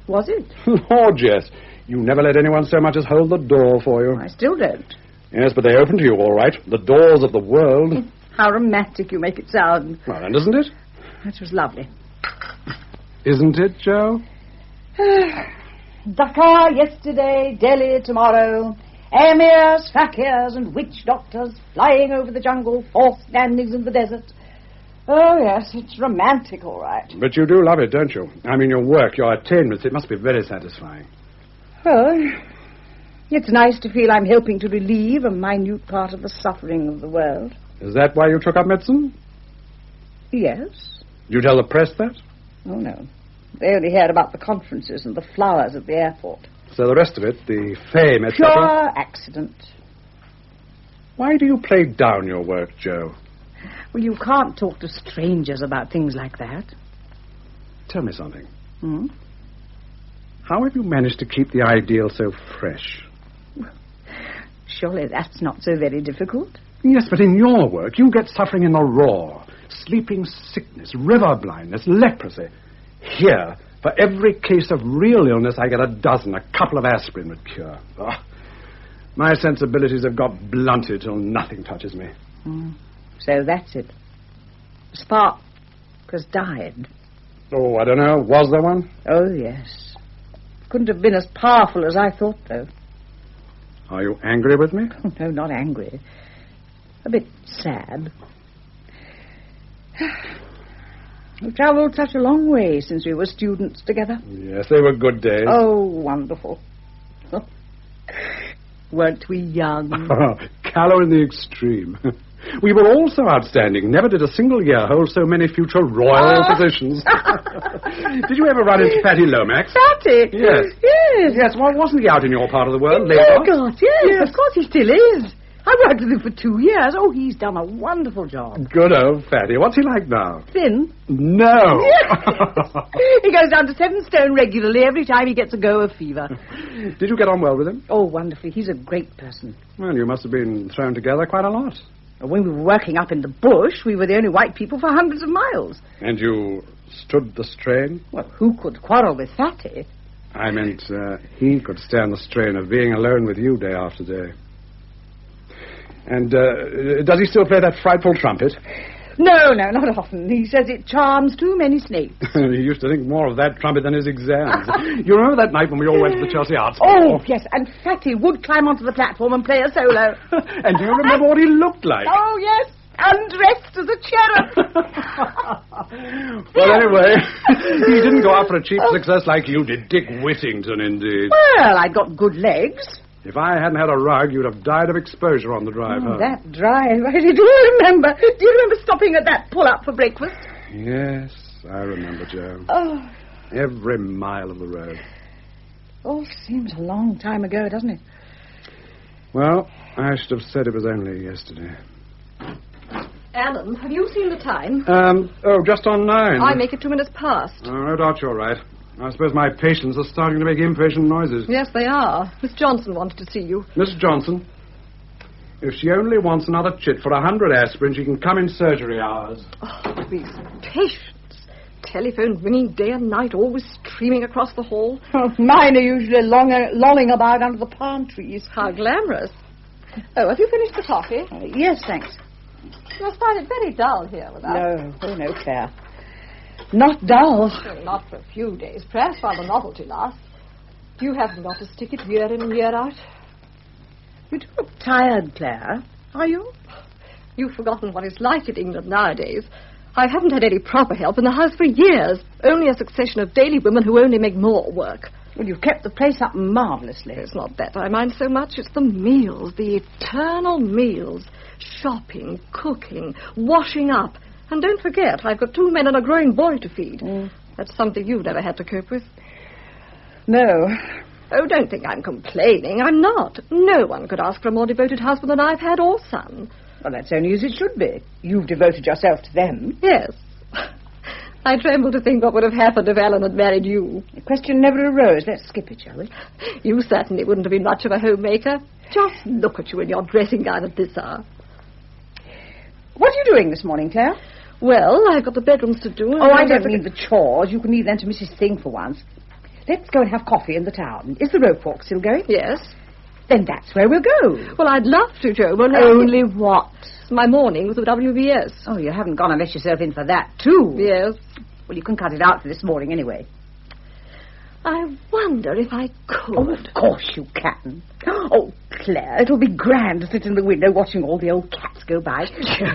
Was it? Lord, yes. You never let anyone so much as hold the door for you. I still don't. Yes, but they open to you all right. The doors of the world. How romantic you make it sound. Well, and isn't it? That was lovely. Isn't it, Joe? Dakar yesterday, Delhi tomorrow. Emirs, fakirs, and witch doctors flying over the jungle, forced landings in the desert. Oh, yes, it's romantic, all right. But you do love it, don't you? I mean, your work, your attainments, it must be very satisfying. Well, it's nice to feel I'm helping to relieve a minute part of the suffering of the world. Is that why you took up medicine? Yes. Did you tell the press that? Oh, no. They only heard about the conferences and the flowers at the airport. So the rest of it, the fame, etc. Pure accident. Why do you play down your work, Jo? Well, you can't talk to strangers about things like that. Tell me something. Hmm? How have you managed to keep the ideal so fresh? Surely that's not so very difficult. Yes, but in your work, you get suffering in the raw. Sleeping sickness, river blindness, leprosy. Here, for every case of real illness, I get a dozen. A couple of aspirin would cure. Oh, my sensibilities have got blunted till nothing touches me. So that's it. Spark has died. Oh, I don't know. Was there one? Oh, yes. Couldn't have been as powerful as I thought, though. Are you angry with me? Oh, no, not angry. A bit sad. We've travelled such a long way since we were students together. Yes, they were good days. Oh, wonderful. Weren't we young? Callow in the extreme. We were all so outstanding. Never did a single year hold so many future royal positions. Did you ever run into Fatty Lomax? Fatty? Yes. Yes. Yes, well, wasn't he out in your part of the world? Oh, God, yes, of course he still is. I worked with him for 2 years. Oh, he's done a wonderful job. Good old Fatty. What's he like now? Thin. No. He goes down to 7 stone regularly every time he gets a go of fever. Did you get on well with him? Oh, wonderfully. He's a great person. Well, you must have been thrown together quite a lot. When we were working up in the bush, we were the only white people for hundreds of miles. And you stood the strain? Well, who could quarrel with Fatty? I meant he could stand the strain of being alone with you day after day. And does he still play that frightful trumpet? No, not often. He says it charms too many snakes. He used to think more of that trumpet than his exams. You remember that night when we all went to the Chelsea Arts? Oh, yes, and Fatty would climb onto the platform and play a solo. And do you remember what he looked like? Oh, yes, undressed as a cherub. Well, anyway, he didn't go out for a cheap success like you did. Dick Whittington, indeed. Well, I'd got good legs. If I hadn't had a rug, you'd have died of exposure on the drive home. That drive. I do remember. Do you remember stopping at that pull-up for breakfast? Yes, I remember, Jo. Oh. Every mile of the road. All seems a long time ago, doesn't it? Well, I should have said it was only yesterday. Alan, have you seen the time? Just on 9. I make it 2 minutes past. Oh, no doubt you're right. I suppose my patients are starting to make impatient noises. Yes, they are. Miss Johnson wanted to see you. Miss Johnson, if she only wants another chit for 100 aspirin, she can come in surgery hours. Oh, these patients. Telephone ringing day and night, always streaming across the hall. Oh, mine are usually lolling about under the palm trees. How glamorous. Oh, have you finished the coffee? Yes, thanks. You must find it very dull here without... No, Clare. Not dull. Well, not for a few days, perhaps while the novelty lasts. You haven't got to stick it year in and year out. You do look tired, Clare. Are you? You've forgotten what it's like in England nowadays. I haven't had any proper help in the house for years. Only a succession of daily women who only make more work. Well, you've kept the place up marvellously. It's not that I mind so much. It's the meals, the eternal meals. Shopping, cooking, washing up. And don't forget, I've got 2 men and a growing boy to feed. That's something you've never had to cope with. No. Oh, don't think I'm complaining. I'm not. No one could ask for a more devoted husband than I've had or son. Well, that's only as it should be. You've devoted yourself to them. Yes. I tremble to think what would have happened if Alan had married you. The question never arose. Let's skip it, shall we? You certainly wouldn't have been much of a homemaker. Just look at you in your dressing gown at this hour. What are you doing this morning, Clare? Well, I've got the bedrooms to do. Oh, I don't mean the chores. You can leave them to Mrs. Thing for once. Let's go and have coffee in the town. Is the rope walk still going? Yes. Then that's where we'll go. Well, I'd love to, Jo. Only what? My morning with the WBS. Oh, you haven't gone and let yourself in for that, too. Yes. Well, you can cut it out for this morning anyway. I wonder if I could. Oh, of course you can. Oh, Clare, it'll be grand to sit in the window watching all the old cats go by.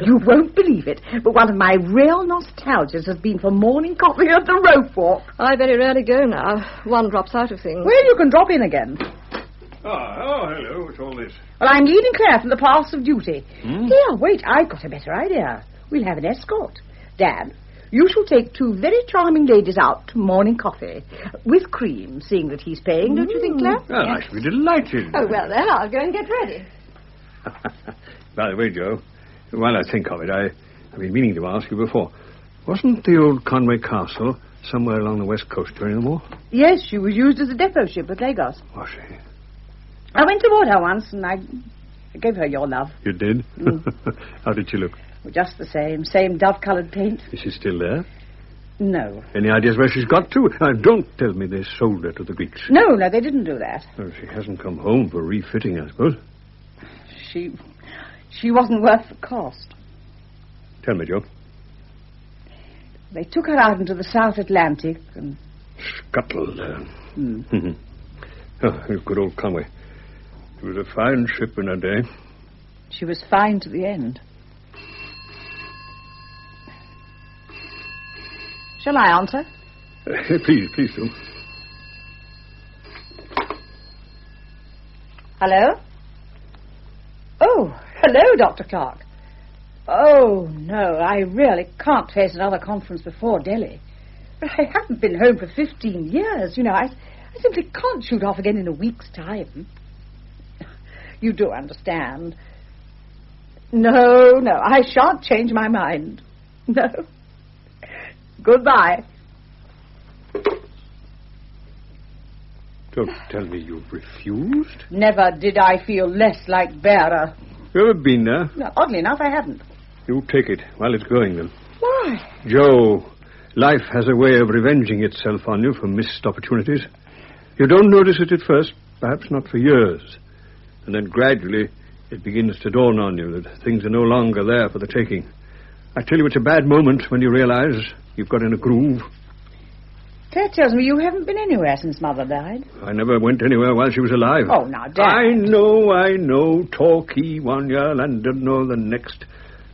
You won't believe it, but one of my real nostalgias has been for morning coffee at the rope walk. I very rarely go now. One drops out of things. Well, you can drop in again. Oh, hello. What's all this? Well, I'm leaving Clare from the pass of duty. Here, wait, I've got a better idea. We'll have an escort. Dad, you shall take 2 very charming ladies out to morning coffee. With cream, seeing that he's paying, don't you think, Clare? Well, I should be delighted. Oh, well, then, I'll go and get ready. By the way, Joe, while I think of it, I've been meaning to ask you before. Wasn't the old Conway Castle somewhere along the west coast during the war? Yes, she was used as a depot ship at Lagos. Was she? I went aboard her once, and I gave her your love. You did? How did she look? Well, just the same dove-coloured paint. Is she still there? No. Any ideas where she's got to? Don't tell me they sold her to the Greeks. No, they didn't do that. Well, she hasn't come home for refitting, I suppose. She wasn't worth the cost. Tell me, Joe. They took her out into the South Atlantic and... Scuttled her. Oh, good old Conway. It was a fine ship in her day. She was fine to the end. Shall I answer? Please do. Hello? Oh, hello, Dr. Clark. Oh, no, I really can't face another conference before Delhi. But I haven't been home for 15 years. You know, I simply can't shoot off again in a week's time. You do understand. No, I shan't change my mind. No. Goodbye. Don't tell me you've refused. Never did I feel less like Vera. You ever been there? No, oddly enough, I hadn't. You take it while it's going, then. Why? Joe, life has a way of revenging itself on you for missed opportunities. You don't notice it at first, perhaps not for years. And then gradually it begins to dawn on you that things are no longer there for the taking. I tell you, it's a bad moment when you realize you've got in a groove. Claire tells me you haven't been anywhere since Mother died. I never went anywhere while she was alive. Oh, now, Dad. I know. Torquay one year, London the next.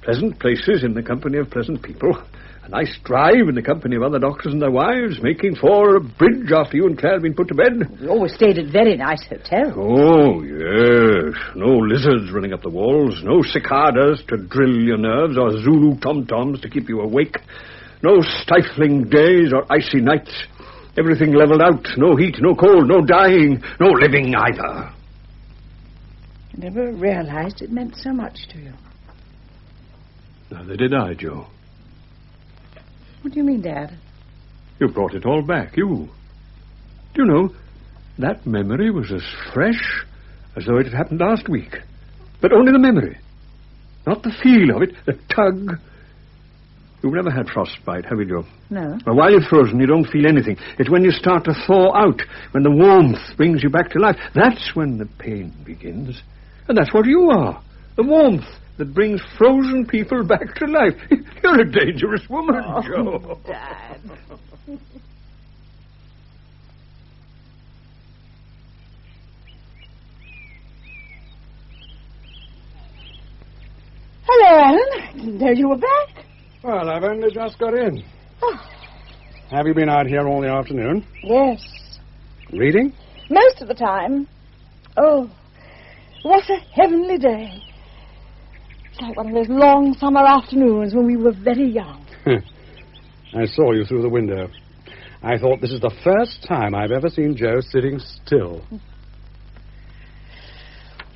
Pleasant places in the company of pleasant people. A nice drive in the company of other doctors and their wives, making for a bridge after you and Clare had been put to bed. We always stayed at very nice hotels. Oh, yes. No lizards running up the walls, no cicadas to drill your nerves, or Zulu tom-toms to keep you awake. No stifling days or icy nights. Everything leveled out. No heat, no cold, no dying, no living either. I never realized it meant so much to you. Neither did I, Joe. What do you mean, Dad? You brought it all back, you. Do you know, that memory was as fresh as though it had happened last week. But only the memory. Not the feel of it, the tug. You've never had frostbite, have you, Joe? No. Well, while you're frozen, you don't feel anything. It's when you start to thaw out, when the warmth brings you back to life. That's when the pain begins. And that's what you are. The warmth that brings frozen people back to life. You're a dangerous woman, Joe. Dad. Hello, Alan. I didn't know you were back. Well, I've only just got in. Oh. Have you been out here all the afternoon? Yes. Reading? Most of the time. Oh, what a heavenly day. It's like one of those long summer afternoons when we were very young. I saw you through the window. I thought this is the first time I've ever seen Joe sitting still.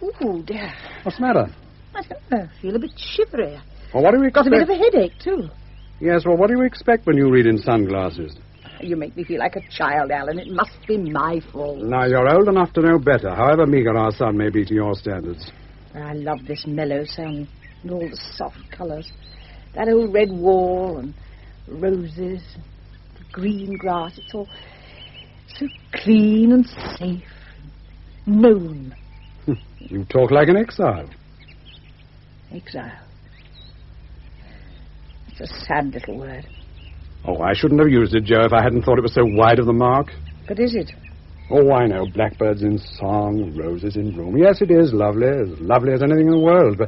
Oh, dear. What's the matter? I don't know. I feel a bit shivery. Well, what do you expect? Got a bit of a headache, too. Yes, well, what do you expect when you read in sunglasses? You make me feel like a child, Alan. It must be my fault. Now, you're old enough to know better, however meagre our sun may be to your standards. I love this mellow sun and all the soft colours. That old red wall and roses, the green grass. It's all so clean and safe and known. You talk like an exile. Exile. It's a sad little word. Oh, I shouldn't have used it, Joe, if I hadn't thought it was so wide of the mark. But is it? Oh, I know. Blackbirds in song, roses in bloom. Yes, it is lovely as anything in the world.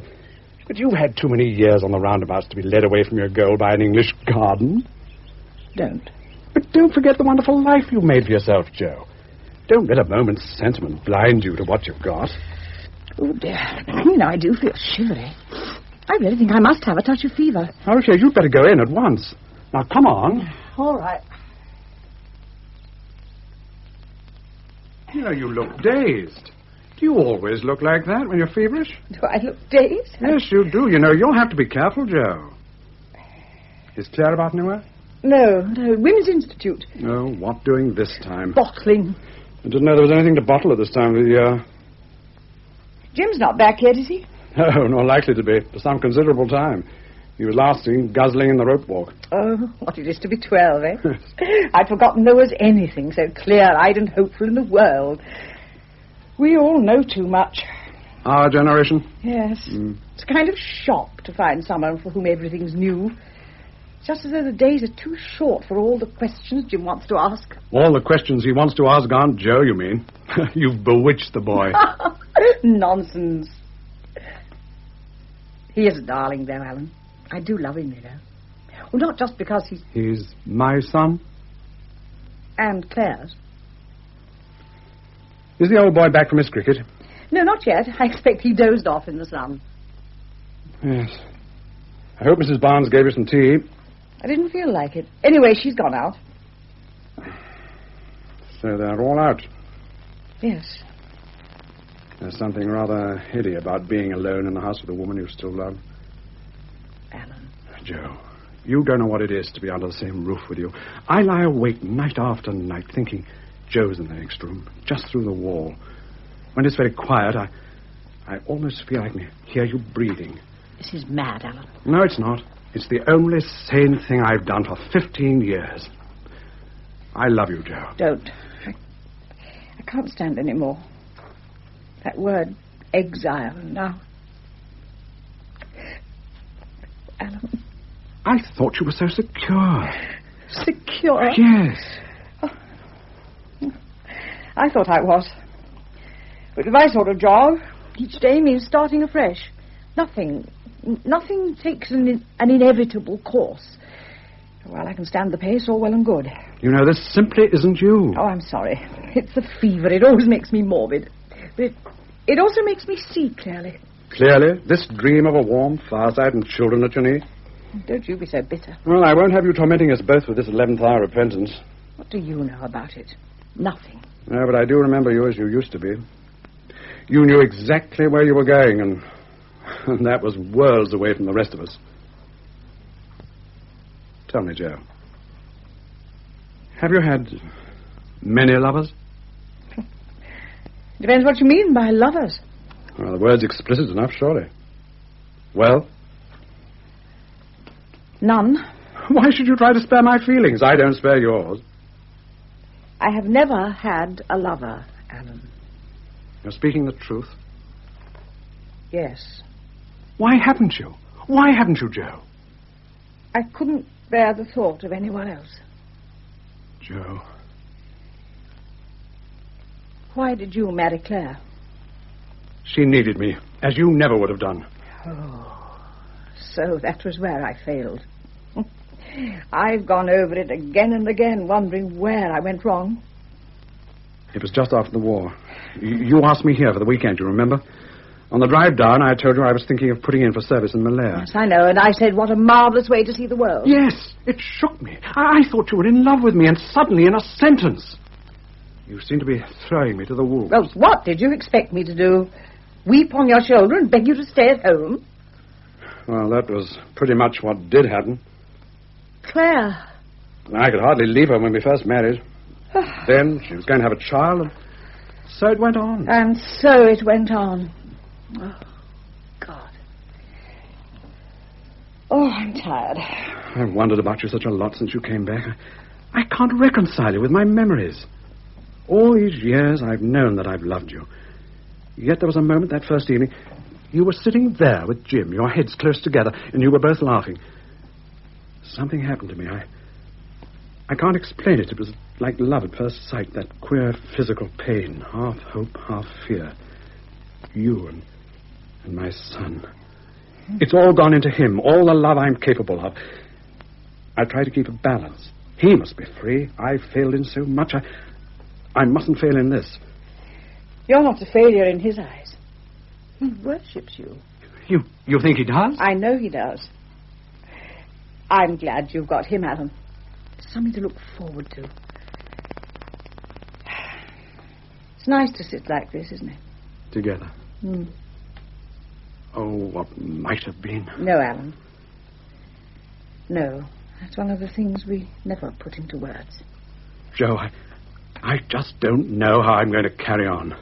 But you've had too many years on the roundabouts to be led away from your goal by an English garden. Don't. But don't forget the wonderful life you've made for yourself, Joe. Don't let a moment's sentiment blind you to what you've got. Oh, dear. You know, I do feel shivery. I really think I must have a touch of fever. Oh, sure, you'd better go in at once. Now, come on. All right. You know, you look dazed. Do you always look like that when you're feverish? Do I look dazed? Yes, you do. You know, you'll have to be careful, Joe. Is Clare about anywhere? No, Women's Institute. Oh, what doing this time? Bottling. I didn't know there was anything to bottle at this time of the year. Jim's not back yet, is he? No, not likely to be. For some considerable time. He was last seen guzzling in the rope walk. Oh, what it is to be 12, eh? I'd forgotten there was anything so clear-eyed and hopeful in the world. We all know too much. Our generation? Yes. It's a kind of shock to find someone for whom everything's new. Just as though the days are too short for all the questions Jim wants to ask. All the questions he wants to ask Aunt Joe, you mean? You've bewitched the boy. Nonsense. He is a darling, though, Alan. I do love him, you know. Well, not just because he's... He's my son? And Claire's. Is the old boy back from his cricket? No, not yet. I expect he dozed off in the sun. Yes. I hope Mrs. Barnes gave you some tea. I didn't feel like it. Anyway, she's gone out. So they're all out. Yes. There's something rather heady about being alone in the house with a woman you still love. Alan. Joe, you don't know what it is to be under the same roof with you. I lie awake night after night thinking Joe's in the next room, just through the wall. When it's very quiet, I almost feel I can hear you breathing. This is mad, Alan. No, it's not. It's the only sane thing I've done for 15 years. I love you, Joe. Don't. I can't stand any more. That word, exile, now. Alan. I thought you were so secure. Secure? Yes. Oh. I thought I was. But with my sort of job, each day means starting afresh. Nothing takes an inevitable course. Well, I can stand the pace, all well and good. You know, this simply isn't you. Oh, I'm sorry. It's the fever. It always makes me morbid. But it also makes me see clearly. Clearly? This dream of a warm fireside and children at your knee? Don't you be so bitter. Well, I won't have you tormenting us both with this 11th hour repentance. What do you know about it? Nothing. No, but I do remember you as you used to be. You knew exactly where you were going, and that was worlds away from the rest of us. Tell me, Joe. Have you had many lovers? Depends what you mean by lovers. Well, the word's explicit enough, surely. Well? None. Why should you try to spare my feelings? I don't spare yours. I have never had a lover, Alan. You're speaking the truth? Yes. Why haven't you? Why haven't you, Joe? I couldn't bear the thought of anyone else. Joe. Why did you marry Clare? She needed me, as you never would have done. Oh, so that was where I failed. I've gone over it again and again, wondering where I went wrong. It was just after the war. You asked me here for the weekend, you remember? On the drive down, I told you I was thinking of putting in for service in Malaya. Yes, I know, and I said what a marvellous way to see the world. Yes, it shook me. I thought you were in love with me, and suddenly, in a sentence, you seemed to be throwing me to the wolves. Well, what did you expect me to do? Weep on your shoulder and beg you to stay at home? Well, that was pretty much what did happen. Clare. I could hardly leave her when we first married. Then she was going to have a child, and so it went on. And so it went on. Oh, God. Oh, I'm tired. I've wondered about you such a lot since you came back. I can't reconcile it with my memories. All these years I've known that I've loved you. Yet there was a moment that first evening. You were sitting there with Jim, your heads close together, and you were both laughing. Something happened to me. I can't explain it. It was like love at first sight, that queer physical pain, half hope, half fear. You and my son. It's all gone into him, all the love I'm capable of. I try to keep a balance. He must be free. I've failed in so much. I mustn't fail in this. You're not a failure in his eyes. He worships you. You think he does? I know he does. I'm glad you've got him, Alan. Something to look forward to. It's nice to sit like this, isn't it? Together. Mm. Oh, what might have been. No, Alan. No. That's one of the things we never put into words. Joe, I just don't know how I'm going to carry on.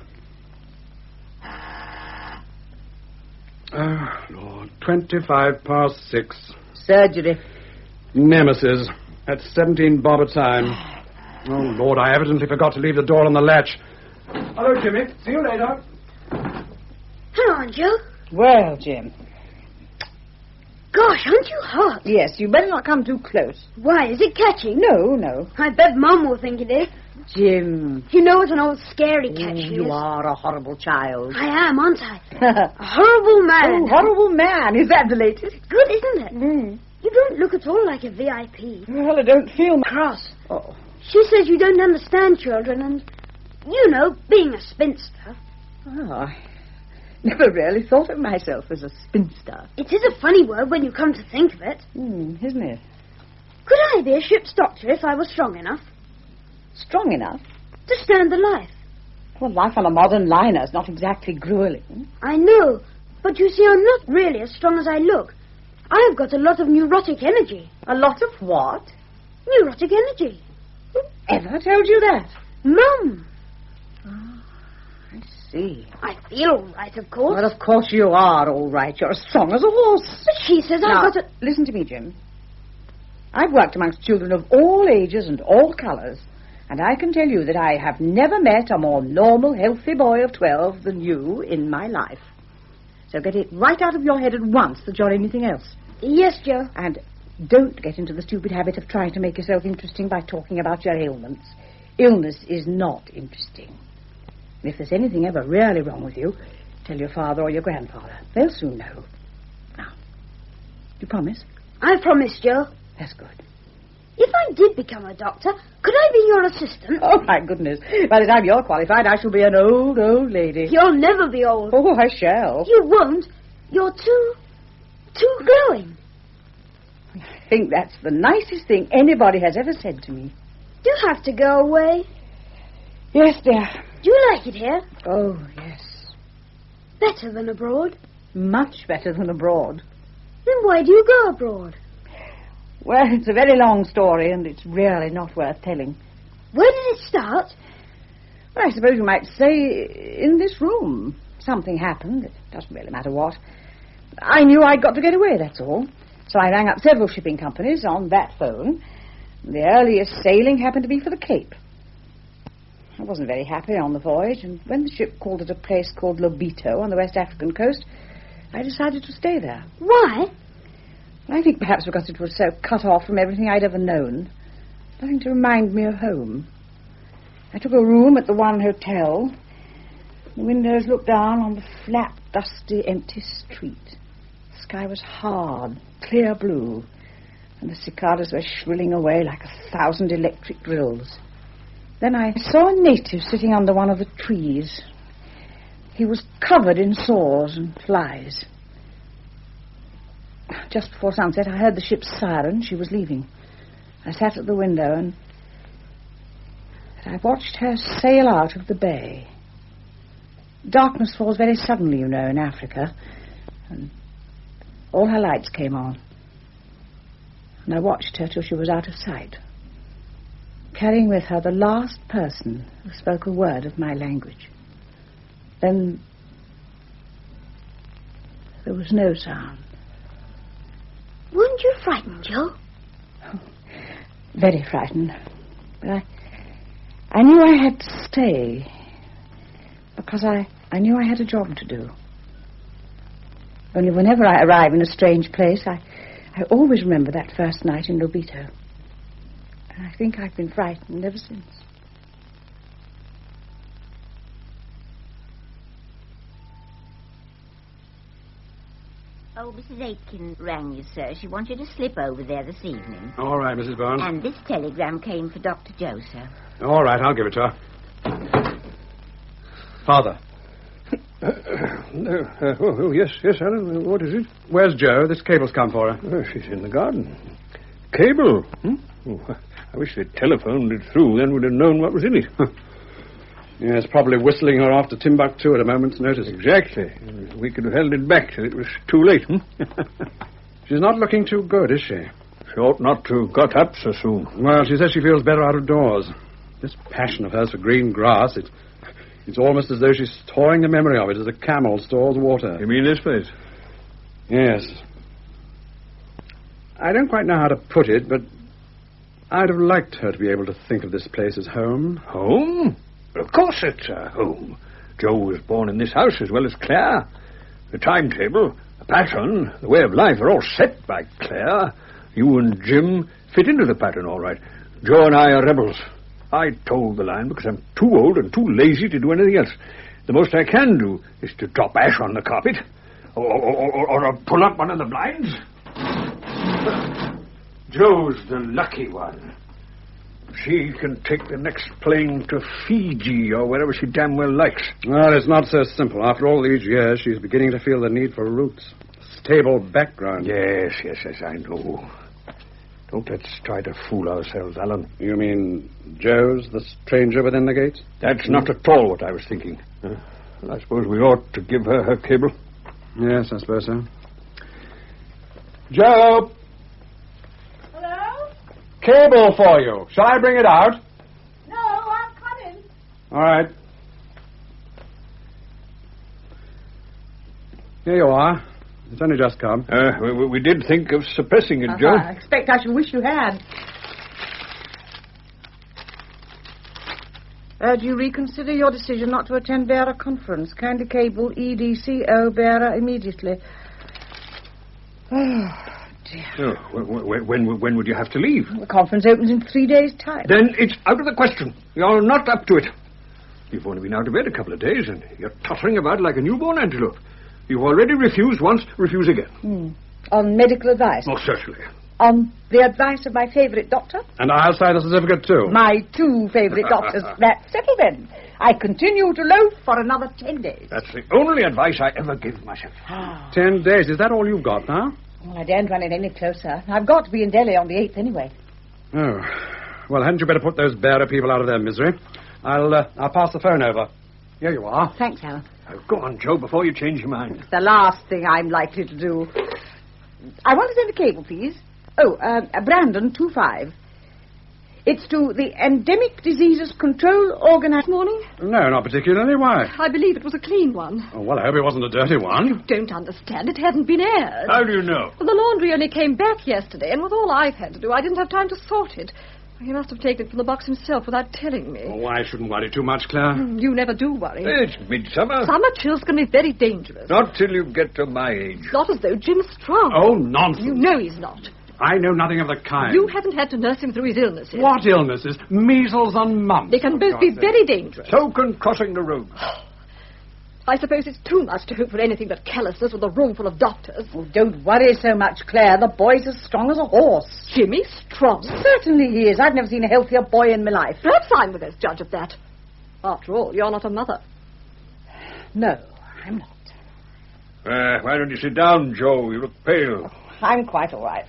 Oh, Lord. 6:25. Surgery. Nemesis. At 17 bob a time. Oh, Lord, I evidently forgot to leave the door on the latch. Hello, Jimmy. See you later. Hello, Aunt Joe. Well, Jim. Gosh, aren't you hot? Yes, you better not come too close. Why, is it catching? No. I bet Mum will think it is. Jim. You know it's an old scary cat she You is. are a horrible child. I am, aren't I? A horrible man. Oh, horrible man. Is that the latest? Good, isn't it? Mm. You don't look at all like a VIP. Well, I don't feel Cross. Oh. She says you don't understand children and, you know, being a spinster. Oh, I never really thought of myself as a spinster. It is a funny word when you come to think of it. Isn't it? Could I be a ship's doctor if I was strong enough? Strong enough? To stand the life. Well, life on a modern liner is not exactly grueling. I know, but you see, I'm not really as strong as I look. I've got a lot of neurotic energy. A lot of what? Neurotic energy. Whoever told you that? Mum. Oh, I see. I feel all right, of course. Well, of course you are all right. You're as strong as a horse. But she says Now, I've got a... listen to me, Jim. I've worked amongst children of all ages and all colours, and I can tell you that I have never met a more normal, healthy boy of 12 than you in my life. So get it right out of your head at once that you're anything else. Yes, Joe. And don't get into the stupid habit of trying to make yourself interesting by talking about your ailments. Illness is not interesting. And if there's anything ever really wrong with you, tell your father or your grandfather. They'll soon know. Now, do you promise? I promise, Joe. That's good. If I did become a doctor, could I be your assistant? Oh, my goodness. By the time you're qualified, I shall be an old, old lady. You'll never be old. Oh, I shall. You won't. You're too glowing. I think that's the nicest thing anybody has ever said to me. Do you have to go away? Yes, dear. Do you like it here? Oh, yes. Better than abroad? Much better than abroad. Then why do you go abroad? Well, it's a very long story, and it's really not worth telling. Where did it start? Well, I suppose you might say in this room. Something happened. It doesn't really matter what. I knew I'd got to get away, that's all. So I rang up several shipping companies on that phone. The earliest sailing happened to be for the Cape. I wasn't very happy on the voyage, and when the ship called at a place called Lobito on the West African coast, I decided to stay there. Why? I think perhaps because it was so cut off from everything I'd ever known. Nothing to remind me of home. I took a room at the one hotel. The windows looked down on the flat, dusty, empty street. The sky was hard, clear blue, and the cicadas were shrilling away like 1,000 electric drills. Then I saw a native sitting under one of the trees. He was covered in sores and flies. Just before sunset, I heard the ship's siren. She was leaving. I sat at the window and I watched her sail out of the bay. Darkness falls very suddenly, you know, in Africa, and all her lights came on. And I watched her till she was out of sight, carrying with her the last person who spoke a word of my language. Then there was no sound. Weren't you frightened, Joe? Oh, very frightened. But I knew I had to stay because I knew I had a job to do. Only whenever I arrive in a strange place, I always remember that first night in Lobito. And I think I've been frightened ever since. Oh, Mrs. Aitken rang you, sir. She wants you to slip over there this evening. All right, Mrs. Barnes. And this telegram came for Dr. Joe, sir. All right, I'll give it to her. Father, Yes, Alan. What is it? Where's Jo? This cable's come for her. Oh, she's in the garden. Cable? Oh, I wish they'd telephoned it through. Then we'd have known what was in it. Yes, probably whistling her off to Timbuktu at a moment's notice. Exactly. We could have held it back till it was too late. She's not looking too good, is she? She ought not to have got up so soon. Well, she says she feels better out of doors. This passion of hers for green grass, it's almost as though she's storing the memory of it as a camel stores water. You mean this place? Yes. I don't quite know how to put it, but I'd have liked her to be able to think of this place as home. Home? Of course it's her home. Jo was born in this house as well as Clare. The timetable, the pattern, the way of life are all set by Clare. You and Jim fit into the pattern all right. Jo and I are rebels. I told the line because I'm too old and too lazy to do anything else. The most I can do is to drop Ashe on the carpet or pull up one of the blinds. Jo's the lucky one. She can take the next plane to Fiji or wherever she damn well likes. Well, it's not so simple. After all these years, she's beginning to feel the need for roots. Stable background. Yes, I know. Don't let's try to fool ourselves, Alan. You mean Jo's the stranger within the gates? That's not at all what I was thinking. Well, I suppose we ought to give her cable. Yes, I suppose so. Jo! Hello? Cable for you. Shall I bring it out? No, I'm coming. All right. Here you are. It's only just come. We did think of suppressing it, Jo. I expect I should wish you had. Do you reconsider your decision not to attend Vera conference? Kindly cable EDCO Vera immediately. Oh, dear. When would you have to leave? The conference opens in 3 days' time. Then it's out of the question. You're not up to it. You've only been out of bed a couple of days, and you're tottering about like a newborn antelope. You've already refused once, refuse again. On medical advice? Oh, certainly. On the advice of my favourite doctor? And I'll sign a certificate, too. My two favourite doctors. That's settled then. I continue to loaf for another 10 days. That's the only advice I ever give myself. 10 days. Is that all you've got now? Well, I daren't run it any closer. I've got to be in Delhi on the 8th anyway. Oh. Well, hadn't you better put those Barrie people out of their misery? I'll pass the phone over. Here you are. Thanks, Alan. Go on, Jo, before you change your mind. It's the last thing I'm likely to do. I want to send a cable, please. Oh, Brandon 25. It's to the Endemic Diseases Control Organization. Morning? No, not particularly. Why? I believe it was a clean one. Oh, well, I hope it wasn't a dirty one. You don't understand. It hasn't been aired. How do you know? Well, the laundry only came back yesterday, and with all I've had to do, I didn't have time to sort it. He must have taken it from the box himself without telling me. Oh, I shouldn't worry too much, Claire. You never do worry. It's midsummer. Summer chills can be very dangerous. Not till you get to my age. Not as though Jim's strong. Oh, nonsense. You know he's not. I know nothing of the kind. You haven't had to nurse him through his illnesses. What illnesses? Measles and mumps. They can both be very dangerous. So can crossing the road. I suppose it's too much to hope for anything but callousness with a room full of doctors. Oh, don't worry so much, Claire. The boy's as strong as a horse. Jimmy strong? Certainly he is. I've never seen a healthier boy in my life. Perhaps I'm the best judge of that. After all, you're not a mother. No, I'm not. Why don't you sit down, Jo? You look pale. I'm quite all right.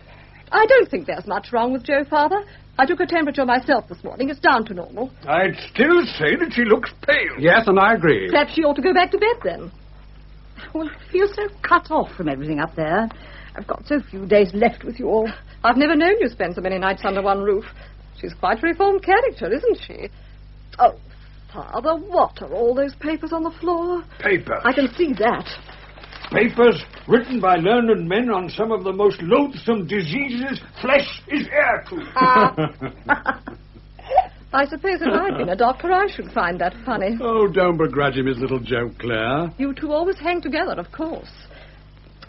I don't think there's much wrong with Jo, Father. I took her temperature myself this morning. It's down to normal. I'd still say that she looks pale. Yes, and I agree. Perhaps she ought to go back to bed then. Well, I feel so cut off from everything up there. I've got so few days left with you all. I've never known you spend so many nights under one roof. She's quite a reformed character, isn't she? Oh, Father, what are all those papers on the floor? Papers? I can see that. Papers written by learned men on some of the most loathsome diseases flesh is heir to. I suppose if I'd been a doctor, I should find that funny. Oh, don't begrudge him his little joke, Claire. You two always hang together, of course.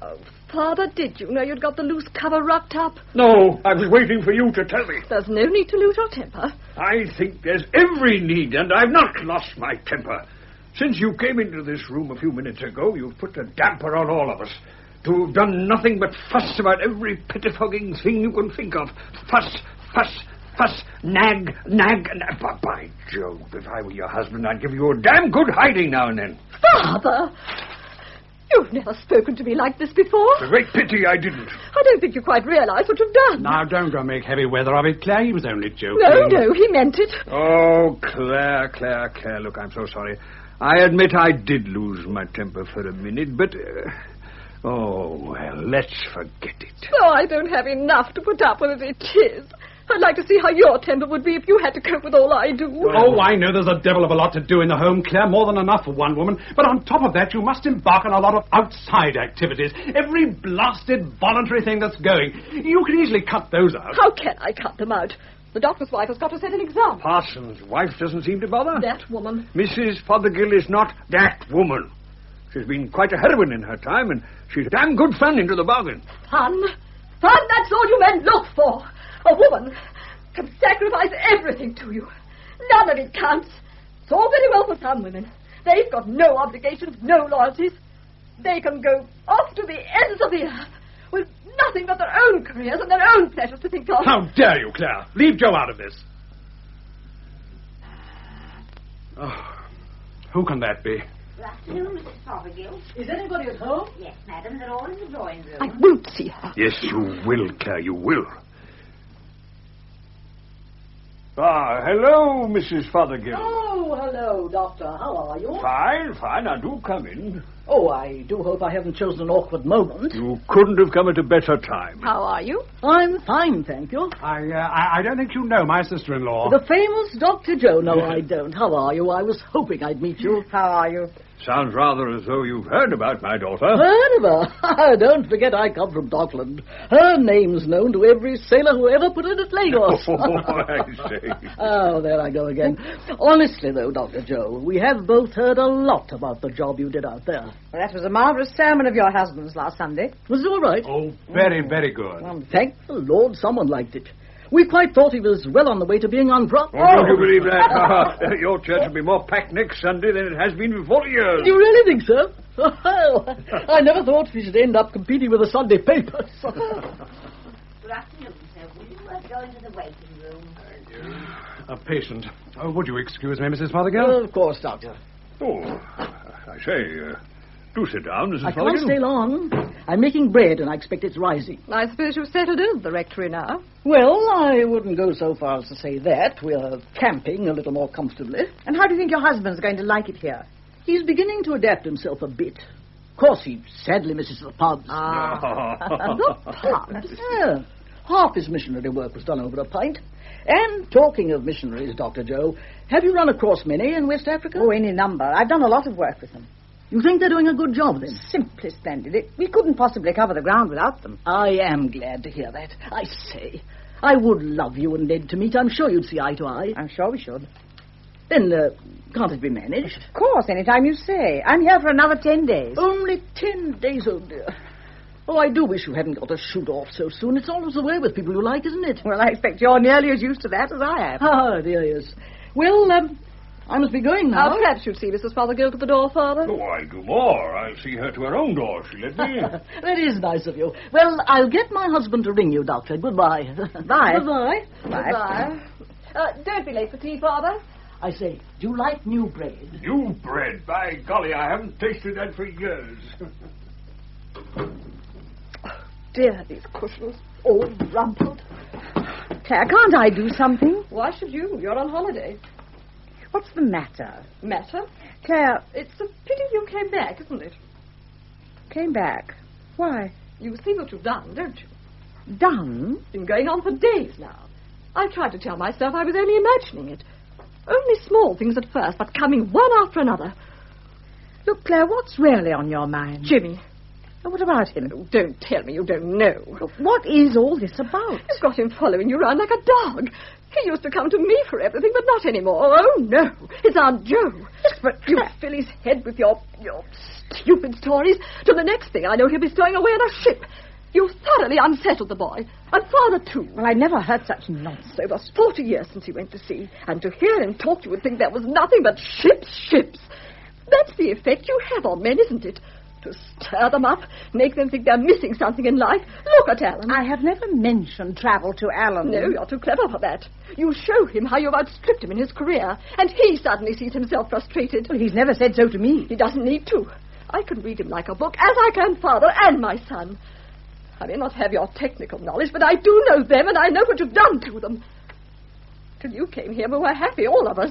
Oh, Father, did you know you'd got the loose cover rucked up? No, I was waiting for you to tell me. There's no need to lose your temper. I think there's every need, and I've not lost my temper. Since you came into this room a few minutes ago, you've put a damper on all of us. To have done nothing but fuss about every pettifogging thing you can think of. Fuss, nag, and... By Jove, if I were your husband, I'd give you a damn good hiding now and then. Father! You've never spoken to me like this before. It's a great pity I didn't. I don't think you quite realise what you've done. Now, don't go make heavy weather of it, Claire. He was only joking. No, he meant it. Oh, Claire. Look, I'm so sorry. I admit I did lose my temper for a minute, but... oh, well, let's forget it. Oh, I don't have enough to put up with as it is. I'd like to see how your temper would be if you had to cope with all I do. Oh, I know there's a devil of a lot to do in the home, Claire, more than enough for one woman. But on top of that, you must embark on a lot of outside activities. Every blasted voluntary thing that's going. You can easily cut those out. How can I cut them out? The doctor's wife has got to set an example. Parson's wife doesn't seem to bother. That woman. Mrs. Fothergill is not that woman. She's been quite a heroine in her time, and she's damn good fun into the bargain. Fun? Fun, that's all you men look for. A woman can sacrifice everything to you. None of it counts. It's all very well for some women. They've got no obligations, no loyalties. They can go off to the ends of the earth with nothing but their own careers and their own pleasures to think of. How dare you, Claire? Leave Joe out of this. Oh, who can that be? Good afternoon, Mrs. Fothergill. Is anybody at home? Yes, madam, they're all in the drawing room. I won't see her. Yes, you will, Claire, you will. Ah, hello, Mrs. Fothergill. Oh, hello, Doctor. How are you? Fine. Now, do come in. Oh, I do hope I haven't chosen an awkward moment. You couldn't have come at a better time. How are you? I'm fine, thank you. I don't think you know my sister-in-law. The famous Dr. Joe. No, I don't. How are you? I was hoping I'd meet you. How are you? Sounds rather as though you've heard about my daughter. Heard of her? Don't forget I come from Dockland. Her name's known to every sailor who ever put in at Lagos. Oh, I see. Oh, there I go again. Honestly, though, Dr. Joe, we have both heard a lot about the job you did out there. Well, that was a marvellous sermon of your husband's last Sunday. Was it all right? Oh, very, very good. Thank the Lord someone liked it. We quite thought he was well on the way to being unprofitable. Oh, don't you believe that? Your church will be more packed next Sunday than it has been for 40 years. Do you really think so? Well, I never thought we should end up competing with the Sunday papers. Good afternoon, sir. Will you go into the waiting room? Thank you. A patient. Oh, would you excuse me, Mrs. Fothergill? Of course, Doctor. Oh, I say, do sit down, Mrs. I Fothergill. can't stay long. I'm making bread and I expect it's rising. I suppose you've settled in at the rectory now. Well, I wouldn't go so far as to say that. We're camping a little more comfortably. And how do you think your husband's going to like it here? He's beginning to adapt himself a bit. Of course, he sadly misses the pubs. The pubs? Yeah. Half his missionary work was done over a pint. And talking of missionaries, Dr. Joe, have you run across many in West Africa? Oh, any number. I've done a lot of work with them. You think they're doing a good job, then? Simply splendid. We couldn't possibly cover the ground without them. I am glad to hear that. I say, I would love you and Ned to meet. I'm sure you'd see eye to eye. I'm sure we should. Then, can't it be managed? Of course, any time you say. I'm here for another 10 days. Only 10 days, oh dear. Oh, I do wish you hadn't got to shoot off so soon. It's always the way with people you like, isn't it? Well, I expect you're nearly as used to that as I am. Ah, dear, yes. Well, I must be going now. Perhaps you'd see Mrs. Fothergill to the door, Father. Oh, I'll do more. I'll see her to her own door. She let me. That is nice of you. Well, I'll get my husband to ring you, Doctor. Goodbye. Bye. Goodbye. Goodbye. Don't be late for tea, Father. I say, do you like new bread? New bread? By golly, I haven't tasted that for years. Dear, these cushions, all rumpled. Claire, can't I do something? Why should you? You're on holiday. What's the matter? Matter? Claire... It's a pity you came back, isn't it? Came back? Why? You see what you've done, don't you? Done? Been going on for days now. I tried to tell myself I was only imagining it. Only small things at first, but coming one after another. Look, Claire, what's really on your mind? Jimmy. What about him? Oh, don't tell me you don't know. Look, what is all this about? You've got him following you around like a dog. He used to come to me for everything, but not anymore. Oh, no. It's Aunt Jo. But you fill his head with your stupid stories. To the next thing I know, he'll be stowing away on a ship. You've thoroughly unsettled the boy. And Father, too. Well, I never heard such nonsense. It was 40 years since he went to sea. And to hear him talk, you would think there was nothing but ships. That's the effect you have on men, isn't it? To stir them up, make them think they're missing something in life. Look at Alan. I have never mentioned travel to Alan. No, you're too clever for that. You show him how you've outstripped him in his career, and he suddenly sees himself frustrated. Well, he's never said so to me. He doesn't need to. I can read him like a book, as I can father and my son. I may not have your technical knowledge, but I do know them, and I know what you've done to them. Till you came here, we were happy, all of us.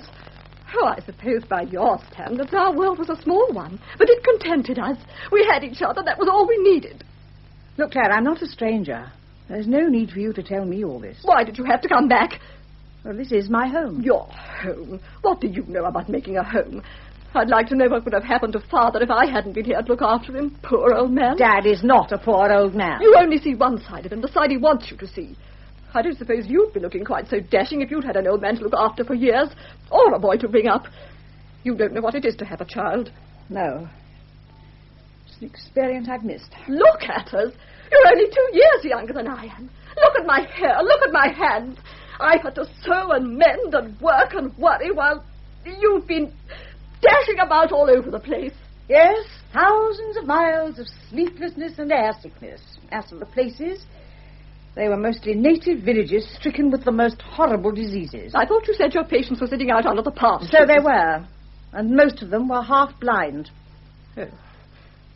Oh, I suppose by your standards our world was a small one, but it contented us. We had each other, that was all we needed. Look, Clare, I'm not a stranger. There's no need for you to tell me all this. Why did you have to come back? Well, this is my home. Your home? What do you know about making a home? I'd like to know what would have happened to Father if I hadn't been here to look after him. Poor old man. Dad is not a poor old man. You only see one side of him, the side he wants you to see. I don't suppose you'd be looking quite so dashing if you'd had an old man to look after for years, or a boy to bring up. You don't know what it is to have a child. No. It's an experience I've missed. Look at us. You're only 2 years younger than I am. Look at my hair. Look at my hands. I've had to sew and mend and work and worry while you've been dashing about all over the place. Yes, thousands of miles of sleeplessness and air sickness. As for the places, they were mostly native villages stricken with the most horrible diseases. I thought you said your patients were sitting out under the palm trees. So they were, and most of them were half blind. Oh.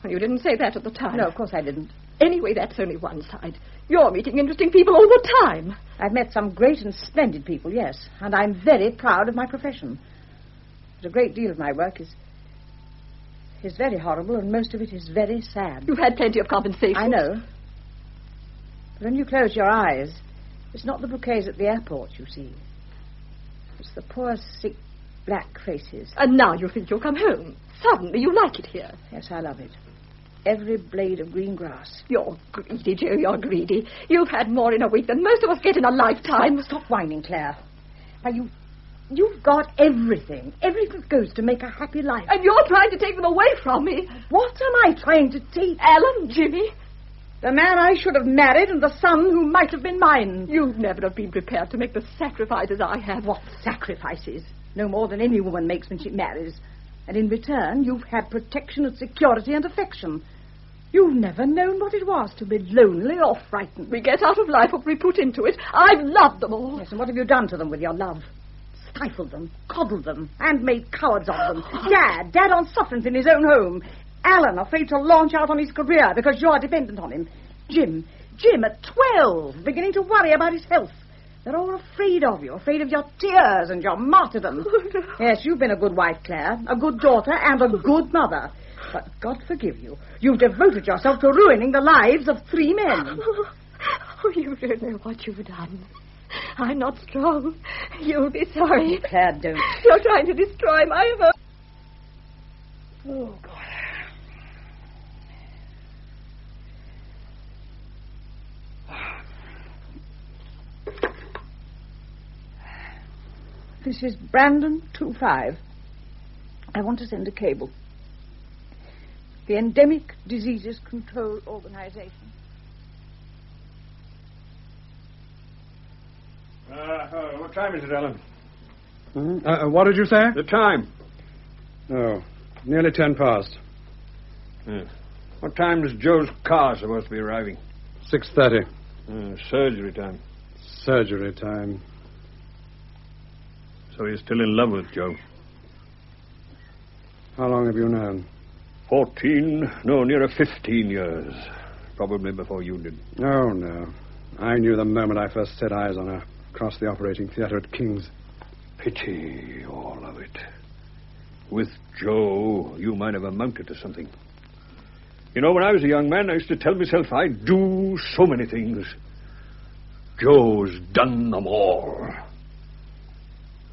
Well, you didn't say that at the time. No, of course I didn't. Anyway, that's only one side. You're meeting interesting people all the time. I've met some great and splendid people, yes, and I'm very proud of my profession. But a great deal of my work is very horrible, and most of it is very sad. You've had plenty of compensation. I know. But when you close your eyes, it's not the bouquets at the airport, you see. It's the poor, sick, black faces. And now you think you'll come home. Suddenly you like it here. Yes, I love it. Every blade of green grass. You're greedy, Joe, you're greedy. You've had more in a week than most of us get in a lifetime. Stop whining, Clare. Why, you've got everything. Everything that goes to make a happy life. And you're trying to take them away from me. What am I trying to take? Alan, Jimmy. The man I should have married and the son who might have been mine. You'd never have been prepared to make the sacrifices I have. What sacrifices? No more than any woman makes when she marries. And in return, you've had protection and security and affection. You've never known what it was to be lonely or frightened. We get out of life what we put into it. I've loved them all. Yes, and what have you done to them with your love? Stifled them, coddled them, and made cowards of them. Dad on sufferance in his own home. Alan afraid to launch out on his career because you're dependent on him. Jim at 12, beginning to worry about his health. They're all afraid of you, afraid of your tears and your martyrdom. Yes, you've been a good wife, Clare, a good daughter and a good mother. But God forgive you, you've devoted yourself to ruining the lives of 3 men. Oh, you don't know what you've done. I'm not strong. You'll be sorry. Clare, don't. You're trying to destroy my home. Oh, God. This is Brandon 25. I want to send a cable. The Endemic Diseases Control Organization. What time is it, Alan? What did you say? The time. Oh, nearly 10 past. What time is Joe's car supposed to be arriving? 6:30. Surgery time. Surgery time. So you're still in love with Joe? How long have you known? 14, no, nearer 15 years. Probably before you did. Oh, no. I knew the moment I first set eyes on her, across the operating theatre at King's. Pity, all of it. With Joe, you might have amounted to something. You know, when I was a young man, I used to tell myself I'd do so many things. Joe's done them all.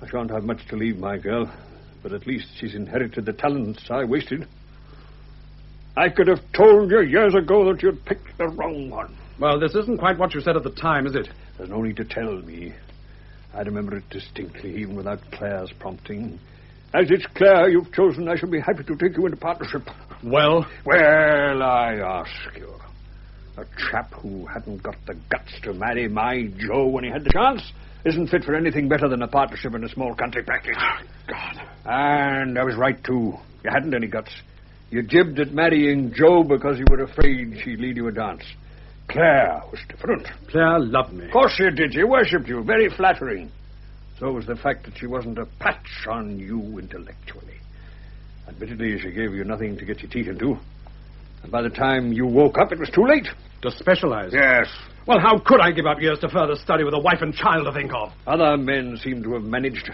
I shan't have much to leave my girl, but at least she's inherited the talents I wasted. I could have told you years ago that you'd picked the wrong one. Well, this isn't quite what you said at the time, is it? There's no need to tell me. I remember it distinctly, even without Clare's prompting. As it's Clare you've chosen, I shall be happy to take you into partnership. Well? Well, I ask you. A chap who hadn't got the guts to marry my Joe when he had the chance isn't fit for anything better than a partnership in a small country practice. Oh, God. And I was right, too. You hadn't any guts. You jibbed at marrying Jo because you were afraid she'd lead you a dance. Clare was different. Clare loved me. Of course she did. She worshipped you. Very flattering. So was the fact that she wasn't a patch on you intellectually. Admittedly, she gave you nothing to get your teeth into. And by the time you woke up, it was too late. To specialize? Yes. Well, how could I give up years to further study with a wife and child to think of? Other men seem to have managed.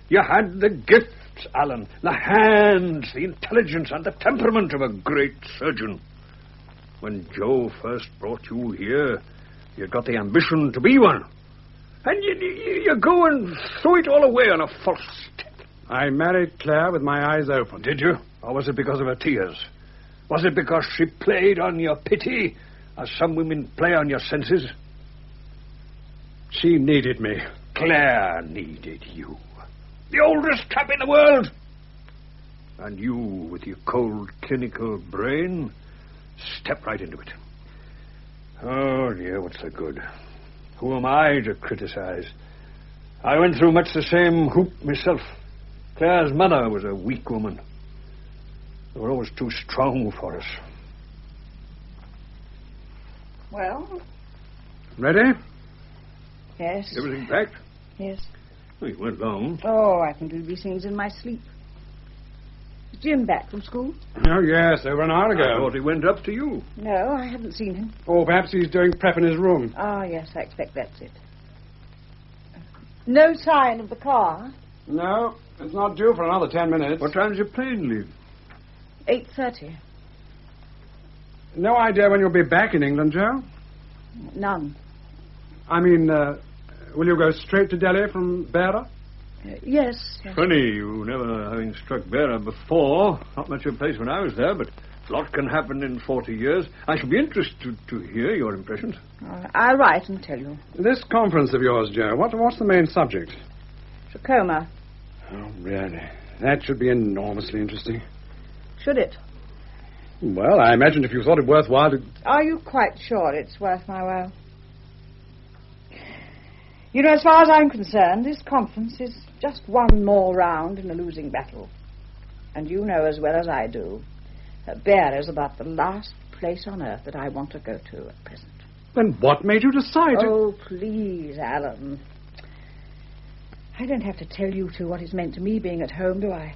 You had the gifts, Alan. The hands, the intelligence, and the temperament of a great surgeon. When Jo first brought you here, you'd got the ambition to be one. And you go and throw it all away on a false step. I married Clare with my eyes open. Did you? Or was it because of her tears? Was it because she played on your pity, as some women play on your senses? She needed me. Clare needed you. The oldest chap in the world. And you, with your cold, clinical brain, stepped right into it. Oh, dear, what's the good? Who am I to criticize? I went through much the same hoop myself. Clare's mother was a weak woman. They were always too strong for us. Well? Ready? Yes. Everything packed? Yes. Well, you weren't long. Oh, I can do these things in my sleep. Is Jim back from school? Oh, yes, over an hour ago. I thought he went up to you. No, I haven't seen him. Oh, perhaps he's doing prep in his room. Ah, yes, I expect that's it. No sign of the car? No, it's not due for another 10 minutes. What time does your plane leave? 8:30. No idea when you'll be back in England, Joe? None. I mean, will you go straight to Delhi from Vera? Yes. Funny, you never having struck Vera before. Not much of a place when I was there, but a lot can happen in 40 years. I shall be interested to hear your impressions. I'll write and tell you. This conference of yours, Joe, what's the main subject? Trachoma. Oh, really? That should be enormously interesting. Should it? Well, I imagined if you thought it worthwhile to... Are you quite sure it's worth my while? You know, as far as I'm concerned, this conference is just one more round in a losing battle. And you know as well as I do that Barrie is about the last place on earth that I want to go to at present. Then what made you decide to... Oh, please, Alan. I don't have to tell you two what it's meant to me being at home, do I?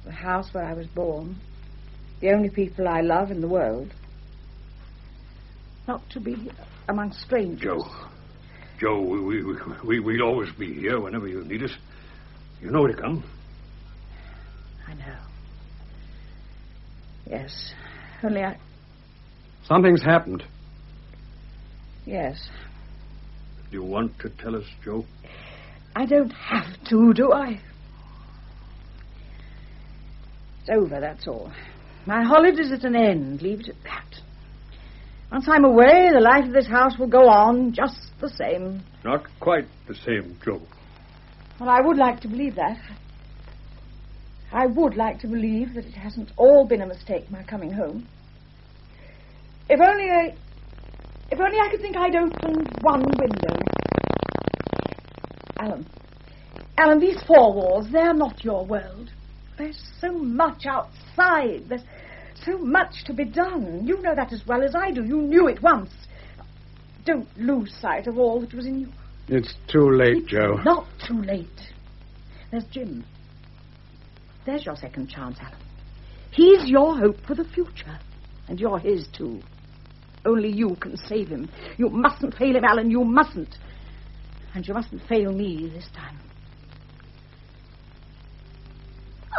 The house where I was born. The only people I love in the world. Not to be among strangers. Joe, we'll always be here whenever you need us. You know where to come. I know. Yes. Only Something's happened. Yes. Do you want to tell us, Joe? I don't have to, do I? It's over, that's all. My holiday's at an end. Leave it at that. Once I'm away, the life of this house will go on just the same. Not quite the same, Joe. Well, I would like to believe that. I would like to believe that it hasn't all been a mistake, my coming home. If only I could think I'd opened one window. Alan, these four walls, they're not your world. There's so much outside. There's so much to be done. You know that as well as I do. You knew it once. Don't lose sight of all that was in you. It's too late, Joe. Not too late. There's Jim. There's your second chance, Alan. He's your hope for the future. And you're his, too. Only you can save him. You mustn't fail him, Alan. You mustn't. And you mustn't fail me this time.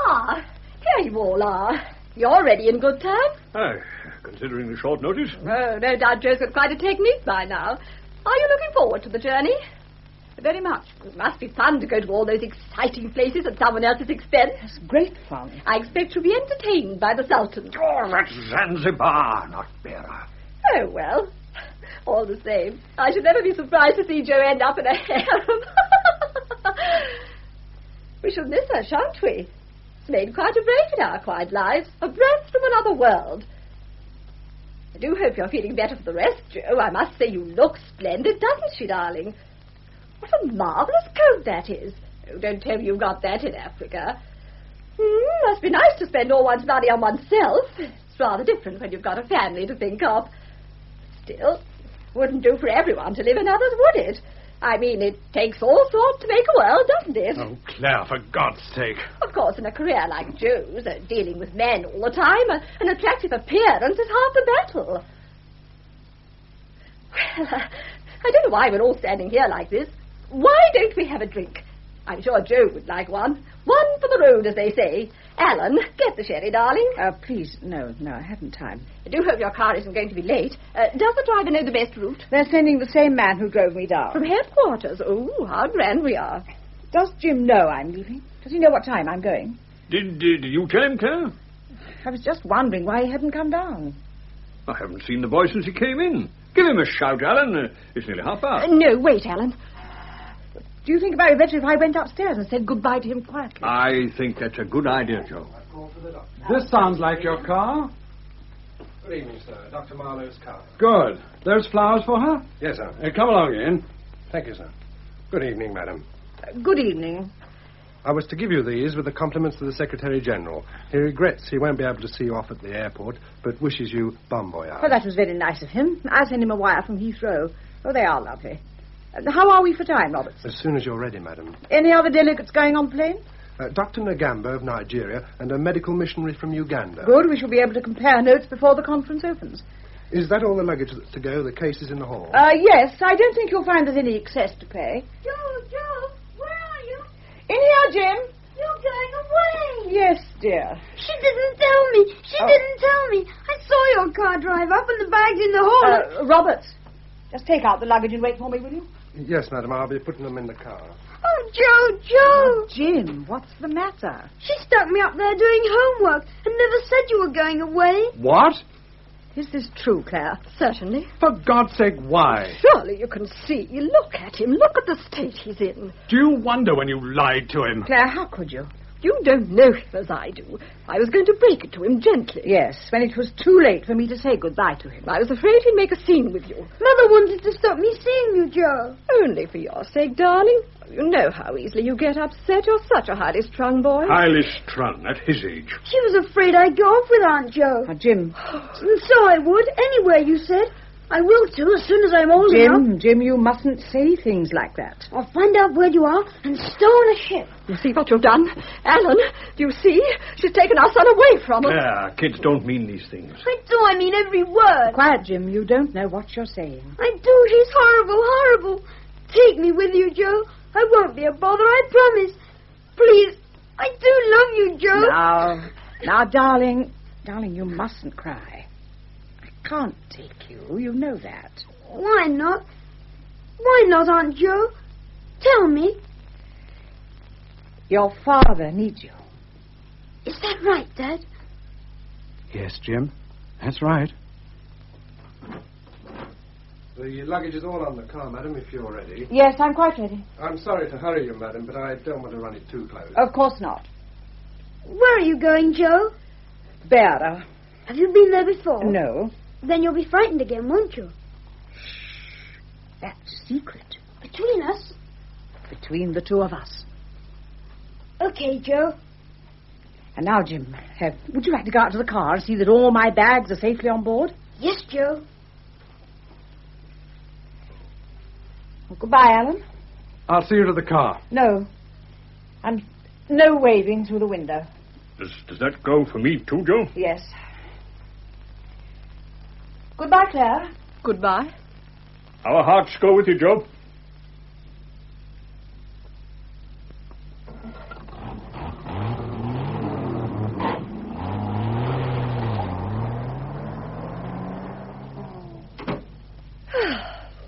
Ah, here you all are. You're ready in good time. Considering the short notice. Oh, no doubt Joe's got quite a technique by now. Are you looking forward to the journey? Very much. It must be fun to go to all those exciting places at someone else's expense. It's great fun. I expect you'll be entertained by the Sultan. Oh, that's Zanzibar, not Vera. Oh, well, all the same, I should never be surprised to see Joe end up in a harem. We shall miss her, shan't we? It's made quite a break in our quiet lives, a breath from another world. I do hope you're feeling better for the rest, Joe. I must say you look splendid, doesn't she, darling? What a marvellous coat that is. Oh, don't tell me you got that in Africa. Must be nice to spend all one's money on oneself. It's rather different when you've got a family to think of. Still, wouldn't do for everyone to live in others, would it? I mean, it takes all sorts to make a world, doesn't it? Oh, Claire, for God's sake. Of course, in a career like Joe's, dealing with men all the time, an attractive appearance is half the battle. Well, I don't know why we're all standing here like this. Why don't we have a drink? I'm sure Joe would like one. One for the road, as they say. Alan, get the sherry, darling. Please, no, I haven't time. I do hope your car isn't going to be late. Does the driver know the best route? They're sending the same man who drove me down. From headquarters? Oh, how grand we are. Does Jim know I'm leaving? Does he know what time I'm going? Did you tell him, Claire? I was just wondering why he hadn't come down. I haven't seen the boy since he came in. Give him a shout, Alan. It's nearly half past. No, wait, Alan. Do you think it might be better if I went upstairs and said goodbye to him quietly? I think that's a good idea, Joe. This sounds like your car. Good evening, sir. Dr. Marlowe's car. Good. There's flowers for her? Yes, sir. Come along in. Thank you, sir. Good evening, madam. Good evening. I was to give you these with the compliments to the Secretary-General. He regrets he won't be able to see you off at the airport, but wishes you bon voyage. Well, that was very nice of him. I'll send him a wire from Heathrow. Oh, they are lovely. How are we for time, Roberts? As soon as you're ready, madam. Any other delegates going on the plane? Dr. Nagamba of Nigeria and a medical missionary from Uganda. Good. We shall be able to compare notes before the conference opens. Is that all the luggage that's to go? The case is in the hall? Yes. I don't think you'll find there's any excess to pay. Joe, where are you? In here, Jim. You're going away. Yes, dear. She didn't tell me. She didn't tell me. I saw your car drive up and the bag's in the hall. Roberts, just take out the luggage and wait for me, will you? Yes, madam. I'll be putting them in the car. Oh, Joe! Jim, what's the matter? She stuck me up there doing homework and never said you were going away. What? Is this true, Claire? Certainly. For God's sake, why? Surely you can see. Look at him. Look at the state he's in. Do you wonder when you lied to him? Claire, how could you? You don't know him as I do. I was going to break it to him gently. Yes, when it was too late for me to say goodbye to him. I was afraid he'd make a scene with you. Mother wanted to stop me seeing you, Joe. Only for your sake, darling. You know how easily you get upset. You're such a highly strung boy. Highly strung at his age. She was afraid I'd go off with Aunt Joe. Jim. And so I would, anywhere you said. I will too, as soon as I'm old enough. Jim, you mustn't say things like that. I'll find out where you are and stow on a ship. You see what you've done? Alan, do you see? She's taken our son away from us. Claire, kids don't mean these things. I do, I mean every word. Quiet, Jim. You don't know what you're saying. I do. She's horrible, horrible. Take me with you, Joe. I won't be a bother, I promise. Please, I do love you, Joe. Now, darling, you mustn't cry. I can't take you. You know that. Why not? Why not, Aunt Joe? Tell me. Your father needs you. Is that right, Dad? Yes, Jim. That's right. The luggage is all on the car, madam, if you're ready. Yes, I'm quite ready. I'm sorry to hurry you, madam, but I don't want to run it too close. Of course not. Where are you going, Joe? Vera. Have you been there before? No. Then you'll be frightened again, won't you? That's a secret. Between us? Between the two of us. Okay, Joe. And now, Jim, would you like to go out to the car and see that all my bags are safely on board? Yes, Joe. Well, goodbye, Alan. I'll see you to the car. No. And no waving through the window. Does that go for me too, Joe? Yes. Goodbye, Claire. Goodbye. Our hearts go with you, Joe.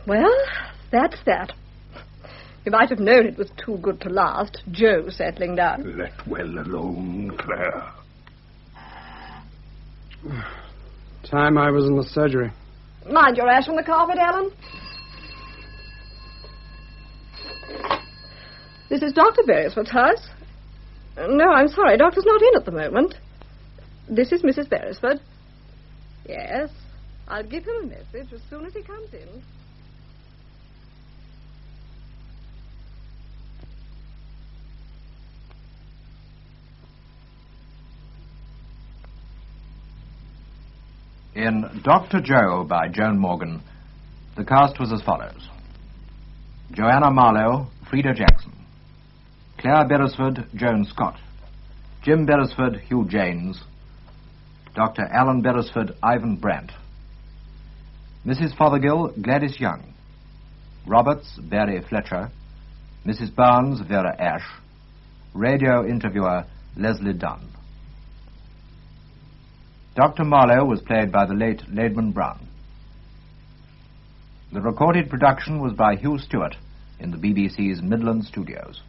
Well, that's that. You might have known it was too good to last. Joe settling down. Let well alone, Claire. Time I was in the surgery. Mind your ash on the carpet, Alan. This is Dr. Beresford's house. No, I'm sorry. Doctor's not in at the moment. This is Mrs. Beresford. Yes. I'll give him a message as soon as he comes in. In Dr. Joe by Joan Morgan, the cast was as follows. Joanna Marlowe, Freda Jackson. Clare Beresford, Joan Scott. Jim Beresford, Hugh Janes. Dr. Alan Beresford, Ivan Brandt. Mrs. Fothergill, Gladys Young. Roberts, Barrie Fletcher. Mrs. Barnes, Vera Ashe. Radio interviewer, Leslie Dunn. Dr. Marlowe was played by the late Laidman Browne. The recorded production was by Hugh Stewart in the BBC's Midland studios.